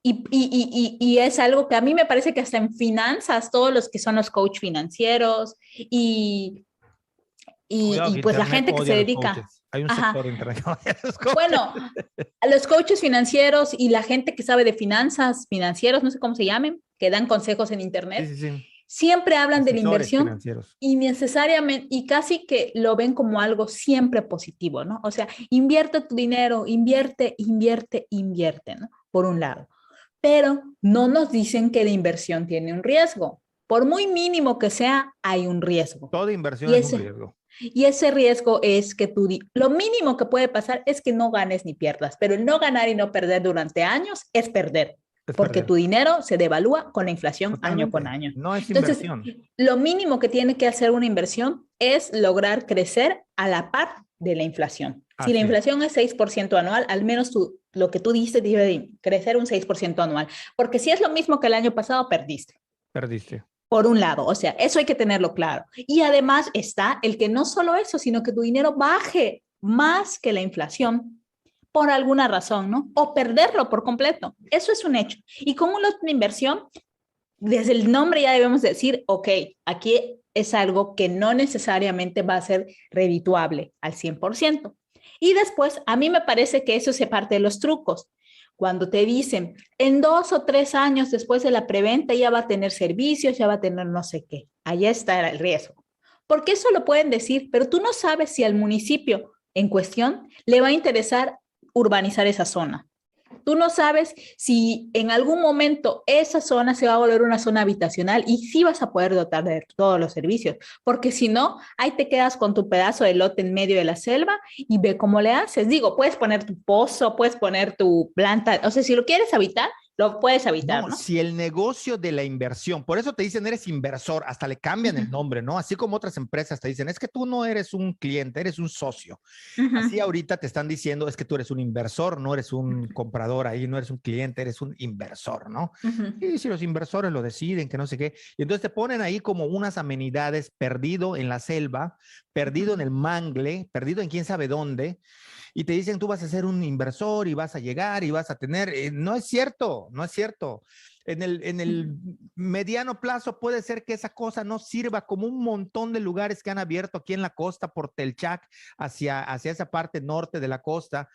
Y es algo que a mí me parece que hasta en finanzas, todos los que son los coach financieros Cuidado que pues la Internet gente que se odia a los dedica, coaches. Hay un ajá, sector de Internet que odia a los coaches. bueno, a los coaches financieros y la gente que sabe de finanzas, financieros, no sé cómo se llamen, que dan consejos en Sí, Internet, sí, sí. siempre hablan de la Asesores inversión financieros. y necesariamente, y casi que lo ven como algo siempre positivo, ¿no? O sea, invierte tu dinero, invierte, invierte, invierte, ¿no? Por un lado. Pero no nos dicen que la inversión tiene un riesgo. Por muy mínimo que sea, hay un riesgo. Toda inversión Y es un ese, riesgo. y ese riesgo es que lo mínimo que puede pasar es que no ganes ni pierdas, pero el no ganar y no perder durante años es perder, Es porque perder. tu dinero se devalúa con la inflación año con Totalmente. año. No es Entonces, inversión. lo mínimo que tiene que hacer una inversión es lograr crecer a la par de la inflación. Si la Así es. inflación es 6% anual, al menos lo que tú dices debe crecer un 6% anual, porque si es lo mismo que el año pasado, perdiste. Perdiste. Por un lado, o sea, eso hay que tenerlo claro. Y además está el que no solo eso, sino que tu dinero baje más que la inflación por alguna razón, ¿no? O perderlo por completo. Eso es un hecho. Y con un lote de inversión, desde el nombre ya debemos decir, ok, aquí es algo que no necesariamente va a ser redituable al 100%. Y después, a mí me parece que eso es parte de los trucos. Cuando te dicen, en 2 o 3 años después de la preventa ya va a tener servicios, ya va a tener no sé qué. Allá está el riesgo. Porque eso lo pueden decir, pero tú no sabes si al municipio en cuestión le va a interesar urbanizar esa zona. Tú no sabes si en algún momento esa zona se va a volver una zona habitacional y sí vas a poder dotar de todos los servicios, porque si no, ahí te quedas con tu pedazo de lote en medio de la selva y ve cómo le haces. Digo, puedes poner tu pozo, puedes poner tu planta, o sea, si lo quieres habitar, lo puedes habitar, No, ¿no? si el negocio de la inversión, por eso te dicen eres inversor, hasta le Uh cambian el -huh. nombre, ¿no? Así como otras empresas te dicen, es que tú no eres un cliente, eres un socio. Uh Así -huh. ahorita te están diciendo, es que tú eres un inversor, no eres un comprador ahí, no eres un cliente, eres un inversor, ¿no? Uh -huh. Y si los inversores lo deciden, que no sé qué. Y entonces te ponen ahí como unas amenidades, perdido en la selva, perdido en el mangle, perdido en quién sabe dónde, y te dicen tú vas a ser un inversor y vas a llegar y vas a tener, no es cierto, no es cierto. En el mediano plazo puede ser que esa cosa no sirva, como un montón de lugares que han abierto aquí en la costa por Telchac hacia esa parte norte de la costa,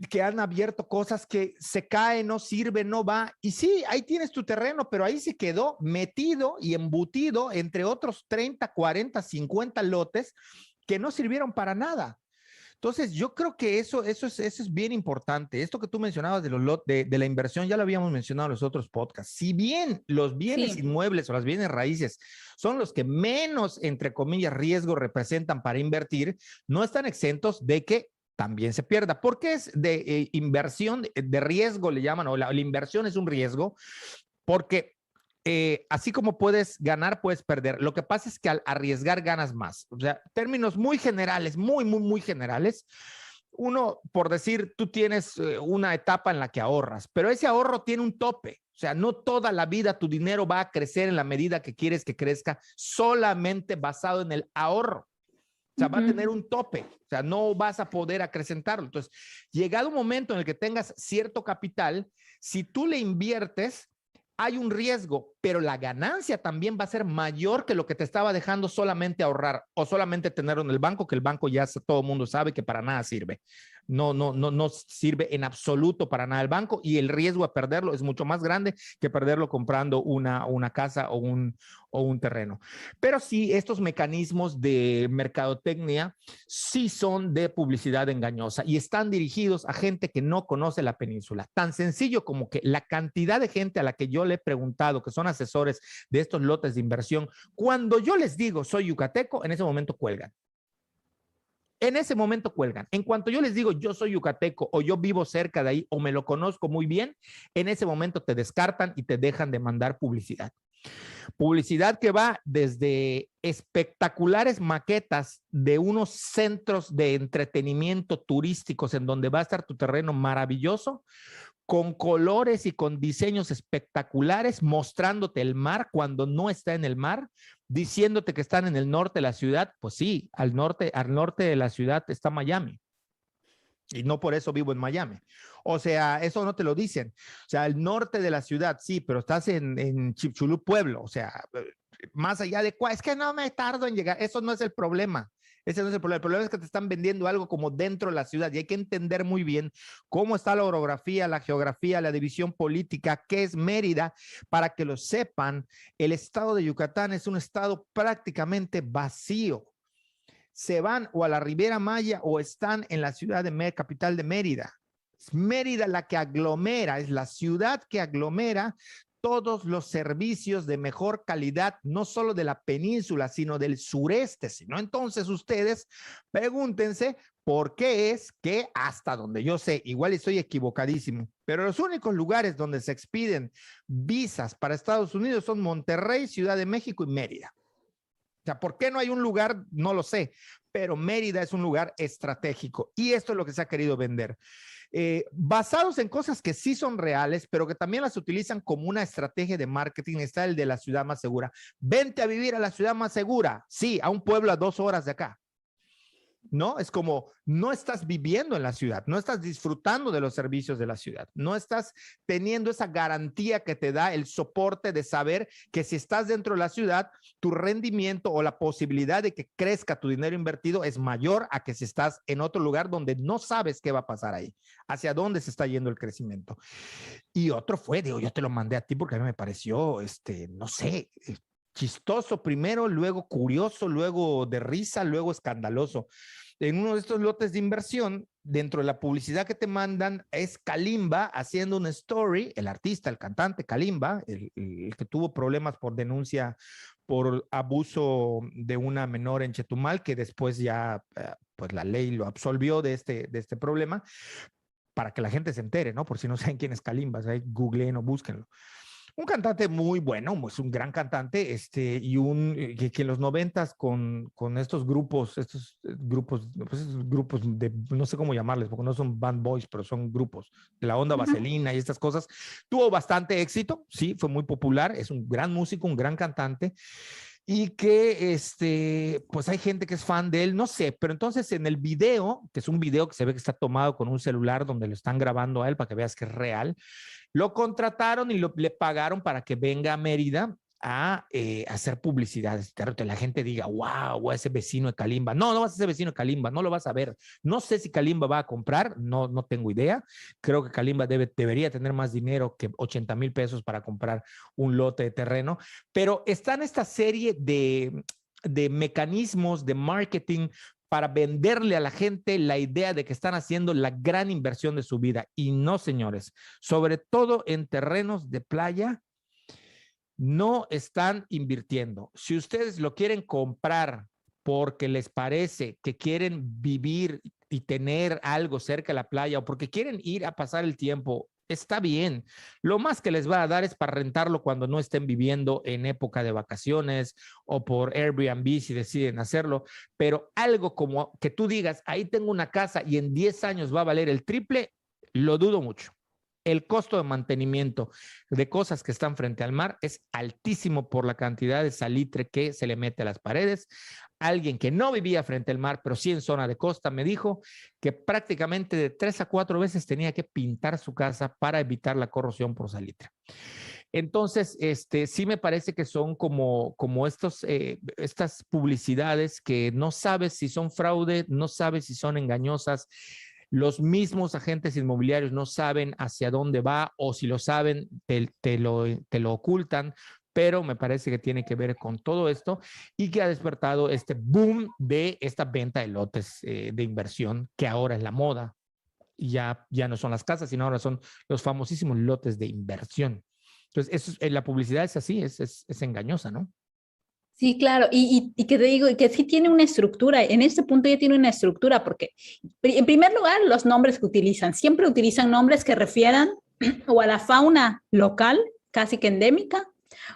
que han abierto cosas que se caen, no sirve, no va. Y sí, ahí tienes tu terreno, pero ahí se quedó metido y embutido entre otros 30, 40, 50 lotes que no sirvieron para nada. Entonces, yo creo que eso es bien importante. Esto que tú mencionabas de la inversión, ya lo habíamos mencionado en los otros podcasts. Si bien los bienes Sí. inmuebles o las bienes raíces son los que menos, entre comillas, riesgo representan para invertir, no están exentos de que también se pierda. ¿Por qué es de inversión, de riesgo le llaman, o la inversión es un riesgo? Porque así como puedes ganar, puedes perder. Lo que pasa es que al arriesgar ganas más. O sea, términos muy generales, muy generales. Uno, por decir, tú tienes una etapa en la que ahorras, pero ese ahorro tiene un tope. O sea, no toda la vida tu dinero va a crecer en la medida que quieres que crezca solamente basado en el ahorro. O sea, va a tener un tope, o sea, no vas a poder acrecentarlo. Entonces, llegado un momento en el que tengas cierto capital, si tú le inviertes, hay un riesgo, pero la ganancia también va a ser mayor que lo que te estaba dejando solamente ahorrar o solamente tenerlo en el banco, que el banco ya todo el mundo sabe que para nada sirve. No sirve en absoluto para nada el banco, y el riesgo de perderlo es mucho más grande que perderlo comprando una casa o un terreno. Pero sí, estos mecanismos de mercadotecnia sí son de publicidad engañosa y están dirigidos a gente que no conoce la península. Tan sencillo como que la cantidad de gente a la que yo le he preguntado, que son asesores de estos lotes de inversión, cuando yo les digo soy yucateco, en ese momento cuelgan. En ese momento cuelgan. En cuanto yo les digo yo soy yucateco o yo vivo cerca de ahí o me lo conozco muy bien, en ese momento te descartan y te dejan de mandar publicidad. Publicidad que va desde espectaculares maquetas de unos centros de entretenimiento turísticos en donde va a estar tu terreno maravilloso, con colores y con diseños espectaculares, mostrándote el mar cuando no está en el mar, diciéndote que están en el norte de la ciudad. Pues sí, al norte de la ciudad está Miami. Y no por eso vivo en Miami. O sea, eso no te lo dicen. O sea, el norte de la ciudad, sí, pero estás en Chipchulú, pueblo. O sea, más allá de cuál, es que no me tardo en llegar. Eso no es el problema. Ese no es el problema. El problema es que te están vendiendo algo como dentro de la ciudad y hay que entender muy bien cómo está la orografía, la geografía, la división política, qué es Mérida, para que lo sepan. El estado de Yucatán es un estado prácticamente vacío. Se van o a la Riviera Maya o están en la ciudad de capital de Mérida. Es Mérida la que aglomera, es la ciudad que aglomera todos los servicios de mejor calidad, no solo de la península, sino del sureste. Si no, entonces ustedes pregúntense por qué es que hasta donde yo sé, igual estoy equivocadísimo, pero los únicos lugares donde se expiden visas para Estados Unidos son Monterrey, Ciudad de México y Mérida. O sea, ¿por qué no hay un lugar? No lo sé, pero Mérida es un lugar estratégico y esto es lo que se ha querido vender. Basados en cosas que sí son reales, pero que también las utilizan como una estrategia de marketing, está el de la ciudad más segura. Vente a vivir a la ciudad más segura. Sí, a un pueblo a 2 horas de acá. ¿No? Es como no estás viviendo en la ciudad, no estás disfrutando de los servicios de la ciudad, no estás teniendo esa garantía que te da el soporte de saber que si estás dentro de la ciudad, tu rendimiento o la posibilidad de que crezca tu dinero invertido es mayor a que si estás en otro lugar donde no sabes qué va a pasar ahí, hacia dónde se está yendo el crecimiento. Y otro fue, digo, yo te lo mandé a ti porque a mí me pareció, no sé, chistoso primero, luego curioso, luego de risa, luego escandaloso. En uno de estos lotes de inversión, dentro de la publicidad que te mandan, es Kalimba haciendo una story, el artista, el cantante Kalimba, el que tuvo problemas por denuncia por abuso de una menor en Chetumal, que después ya pues la ley lo absolvió de este problema, para que la gente se entere, ¿no? Por si no saben quién es Kalimba, ahí googleen o búsquenlo. Un cantante muy bueno, es un gran cantante, que en los 90s con estos grupos de, no sé cómo llamarles, porque no son band boys, pero son grupos de la onda vaselina y estas cosas, tuvo bastante éxito, sí, fue muy popular, es un gran músico, un gran cantante, y que pues hay gente que es fan de él, no sé, pero entonces en el video, que es un video que se ve que está tomado con un celular donde lo están grabando a él para que veas que es real, lo contrataron y le pagaron para que venga a Mérida a hacer publicidad. Que la gente diga, wow, ese vecino de Kalimba. No, no vas a ser vecino de Kalimba, no lo vas a ver. No sé si Kalimba va a comprar, no tengo idea. Creo que Kalimba debería tener más dinero que 80,000 pesos para comprar un lote de terreno, pero está en esta serie de mecanismos de marketing para venderle a la gente la idea de que están haciendo la gran inversión de su vida. Y no, señores, sobre todo en terrenos de playa, no están invirtiendo. Si ustedes lo quieren comprar porque les parece que quieren vivir y tener algo cerca de la playa o porque quieren ir a pasar el tiempo, está bien. Lo más que les va a dar es para rentarlo cuando no estén viviendo en época de vacaciones o por Airbnb si deciden hacerlo, pero algo como que tú digas, ahí tengo una casa y en 10 años va a valer el triple, lo dudo mucho. El costo de mantenimiento de cosas que están frente al mar es altísimo por la cantidad de salitre que se le mete a las paredes. Alguien que no vivía frente al mar, pero sí en zona de costa, me dijo que prácticamente de 3 a 4 veces tenía que pintar su casa para evitar la corrosión por salitre. Entonces, sí me parece que son como estas publicidades que no sabes si son fraude, no sabes si son engañosas. Los mismos agentes inmobiliarios no saben hacia dónde va o si lo saben, te lo ocultan, pero me parece que tiene que ver con todo esto y que ha despertado este boom de esta venta de lotes de inversión que ahora es la moda. Ya no son las casas, sino ahora son los famosísimos lotes de inversión. Entonces, la publicidad es así, es engañosa, ¿no? Sí, claro, y que te digo, que sí tiene una estructura, en este punto ya tiene una estructura, porque en primer lugar, los nombres que utilizan, siempre utilizan nombres que refieran o a la fauna local, casi que endémica,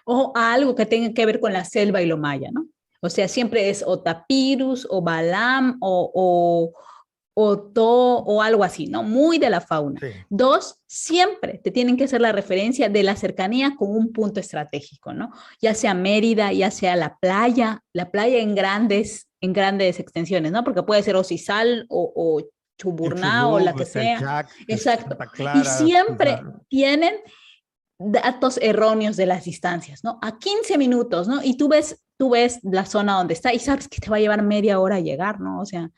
o a algo que tenga que ver con la selva y lo maya, ¿no? O sea, siempre es o tapirus, o balam, o to, o algo así, ¿no? Muy de la fauna. Sí. Dos, siempre te tienen que hacer la referencia de la cercanía con un punto estratégico, ¿no? Ya sea Mérida, ya sea la playa en grandes extensiones, ¿no? Porque puede ser Ocisal o El Chuburná o la Chubut, que sea. Telchac, Exacto. Santa Y Clara, siempre tienen datos erróneos de las distancias, ¿no? A 15 minutos, ¿no? Y tú ves la zona donde está y sabes que te va a llevar media hora a llegar, ¿no? O sea,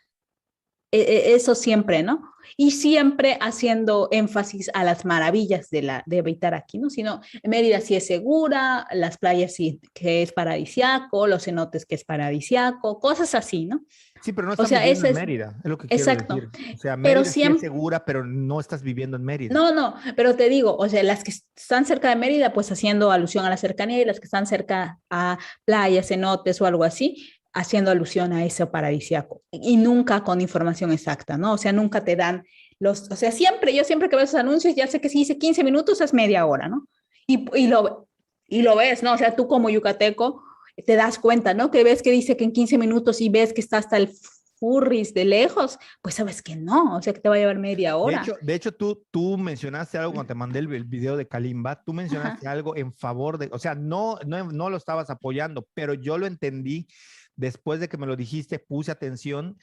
eso siempre, ¿no? Y siempre haciendo énfasis a las maravillas de habitar aquí, ¿no? Sino Mérida sí es segura, las playas sí que es paradisiaco, los cenotes que es paradisiaco, cosas así, ¿no? Sí, pero no O están sea, viviendo ese en es Mérida, es lo que quiero exacto. decir. O sea, Pero Mérida sí es siempre, segura, pero no estás viviendo en Mérida. no, pero te digo, o sea, las que están cerca de Mérida, pues haciendo alusión a la cercanía y las que están cerca a playas, cenotes o algo así, haciendo alusión a ese paradisiaco y nunca con información exacta, ¿no? O sea, nunca te dan o sea, yo siempre que veo esos anuncios, ya sé que si dice 15 minutos es media hora, ¿no? Y lo ves, ¿no? O sea, tú como yucateco te das cuenta, ¿no? Que ves que dice que en 15 minutos y ves que está hasta el furris de lejos, pues sabes que no, o sea, que te va a llevar media hora. De hecho tú mencionaste algo cuando te mandé el video de Kalimba, tú mencionaste Ajá. algo en favor de, o sea, no lo estabas apoyando, pero yo lo entendí después de que me lo dijiste, puse atención,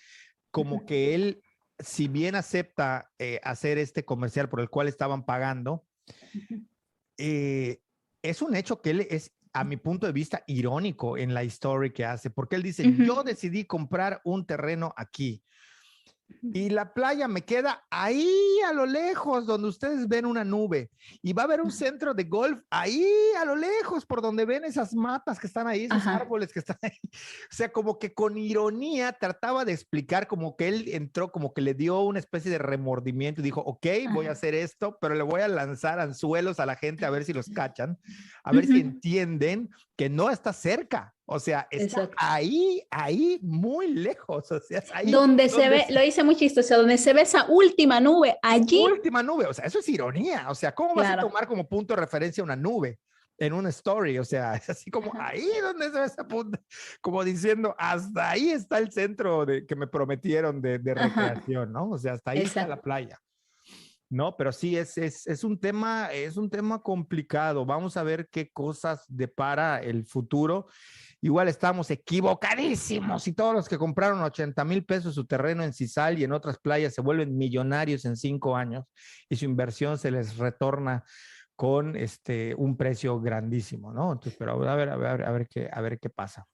como que él, si bien acepta hacer este comercial por el cual estaban pagando, eh, es un hecho que él es, a mi punto de vista, irónico en la historia que hace, porque él dice, yo decidí comprar un terreno aquí. Y la playa me queda ahí a lo lejos, donde ustedes ven una nube. Y va a haber un centro de golf ahí a lo lejos, por donde ven esas matas que están ahí, esos árboles que están ahí. O sea, como que con ironía trataba de explicar, como que él entró, como que le dio una especie de remordimiento y dijo, ok, voy a hacer esto, pero le voy a lanzar anzuelos a la gente a ver si los cachan, a ver si entienden que no está cerca. O sea, está ahí, muy lejos. O sea, es ahí donde se ve, lo hice muy chistoso, donde se ve esa última nube, allí. Última nube. O sea, eso es ironía. O sea, ¿cómo vas a tomar como punto de referencia una nube en una story? O sea, es así como ahí donde se ve esa punta, como diciendo, hasta ahí está el centro que me prometieron de recreación, ¿no? O sea, hasta ahí está la playa. No, pero sí, es un tema complicado. Vamos a ver qué cosas depara el futuro. Igual estamos equivocadísimos y todos los que compraron 80,000 pesos su terreno en Cisal y en otras playas se vuelven millonarios en 5 años y su inversión se les retorna con un precio grandísimo, ¿no? Entonces, pero a ver qué pasa.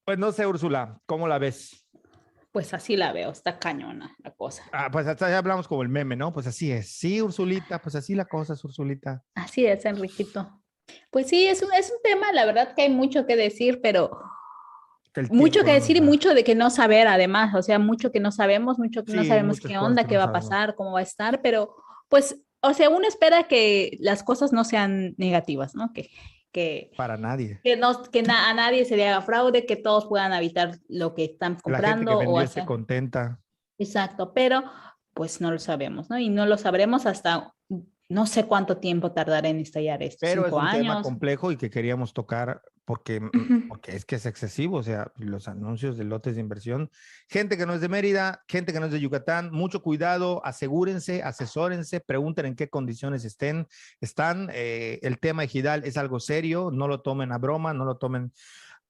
Pues no sé, Úrsula, ¿cómo la ves? Pues así la veo, está cañona la cosa. Pues hasta ya hablamos como el meme, ¿no? Pues así es. Sí, Ursulita, pues así la cosa es, Ursulita. Así es, Enriquito. Pues sí, es un tema, la verdad que hay mucho que decir, pero que el mucho tiempo que no nos decir y da. mucho de que no saber, además, o sea, mucho que no sabemos, mucho que no Sí, sabemos muchas qué cosas onda, que qué no va a sabemos. pasar, cómo va a estar, pero pues, o sea, uno espera que las cosas no sean negativas, ¿no? Que, Para nadie. a nadie se le haga fraude, que todos puedan evitar lo que están Que la gente que comprando o vendió esté hacer. contenta. Exacto, pero pues no lo sabemos, ¿no? Y no lo sabremos hasta no sé cuánto tiempo tardará en estallar esto, Pero es cinco un tema años. complejo y que queríamos tocar porque, Ujú. porque es que es excesivo, o sea, los anuncios de lotes de inversión. Gente que no es de Mérida, gente que no es de Yucatán, mucho cuidado, asegúrense, asesórense, pregunten en qué condiciones están. El tema ejidal es algo serio, no lo tomen a broma, no lo tomen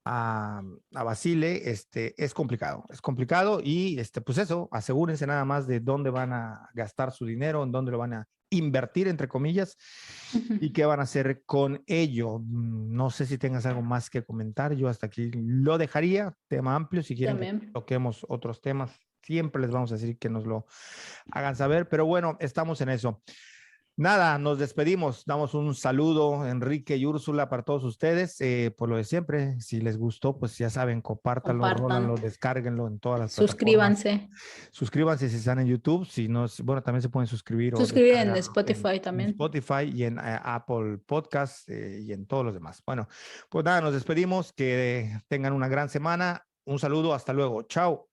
a Basile, es complicado y pues eso, asegúrense nada más de dónde van a gastar su dinero, en dónde lo van a invertir, entre comillas, y qué van a hacer con ello. No sé si tengas algo más que comentar, yo hasta aquí lo dejaría, tema amplio, si quieren que También. toquemos otros temas, siempre les vamos a decir que nos lo hagan saber, pero bueno, estamos en eso. Nada, nos despedimos. Damos un saludo, Enrique y Úrsula, para todos ustedes. Por lo de siempre, si les gustó, pues ya saben, compártanlo, Compartan, rólanlo, descárguenlo en todas las plataformas. suscríbanse, Suscríbanse si están en YouTube. Si no, bueno, también se pueden suscribir o suscribir en descargar Spotify en también. Spotify y en Apple Podcast y en todos los demás. Bueno, pues nada, nos despedimos. Que tengan una gran semana. Un saludo, hasta luego. Chao.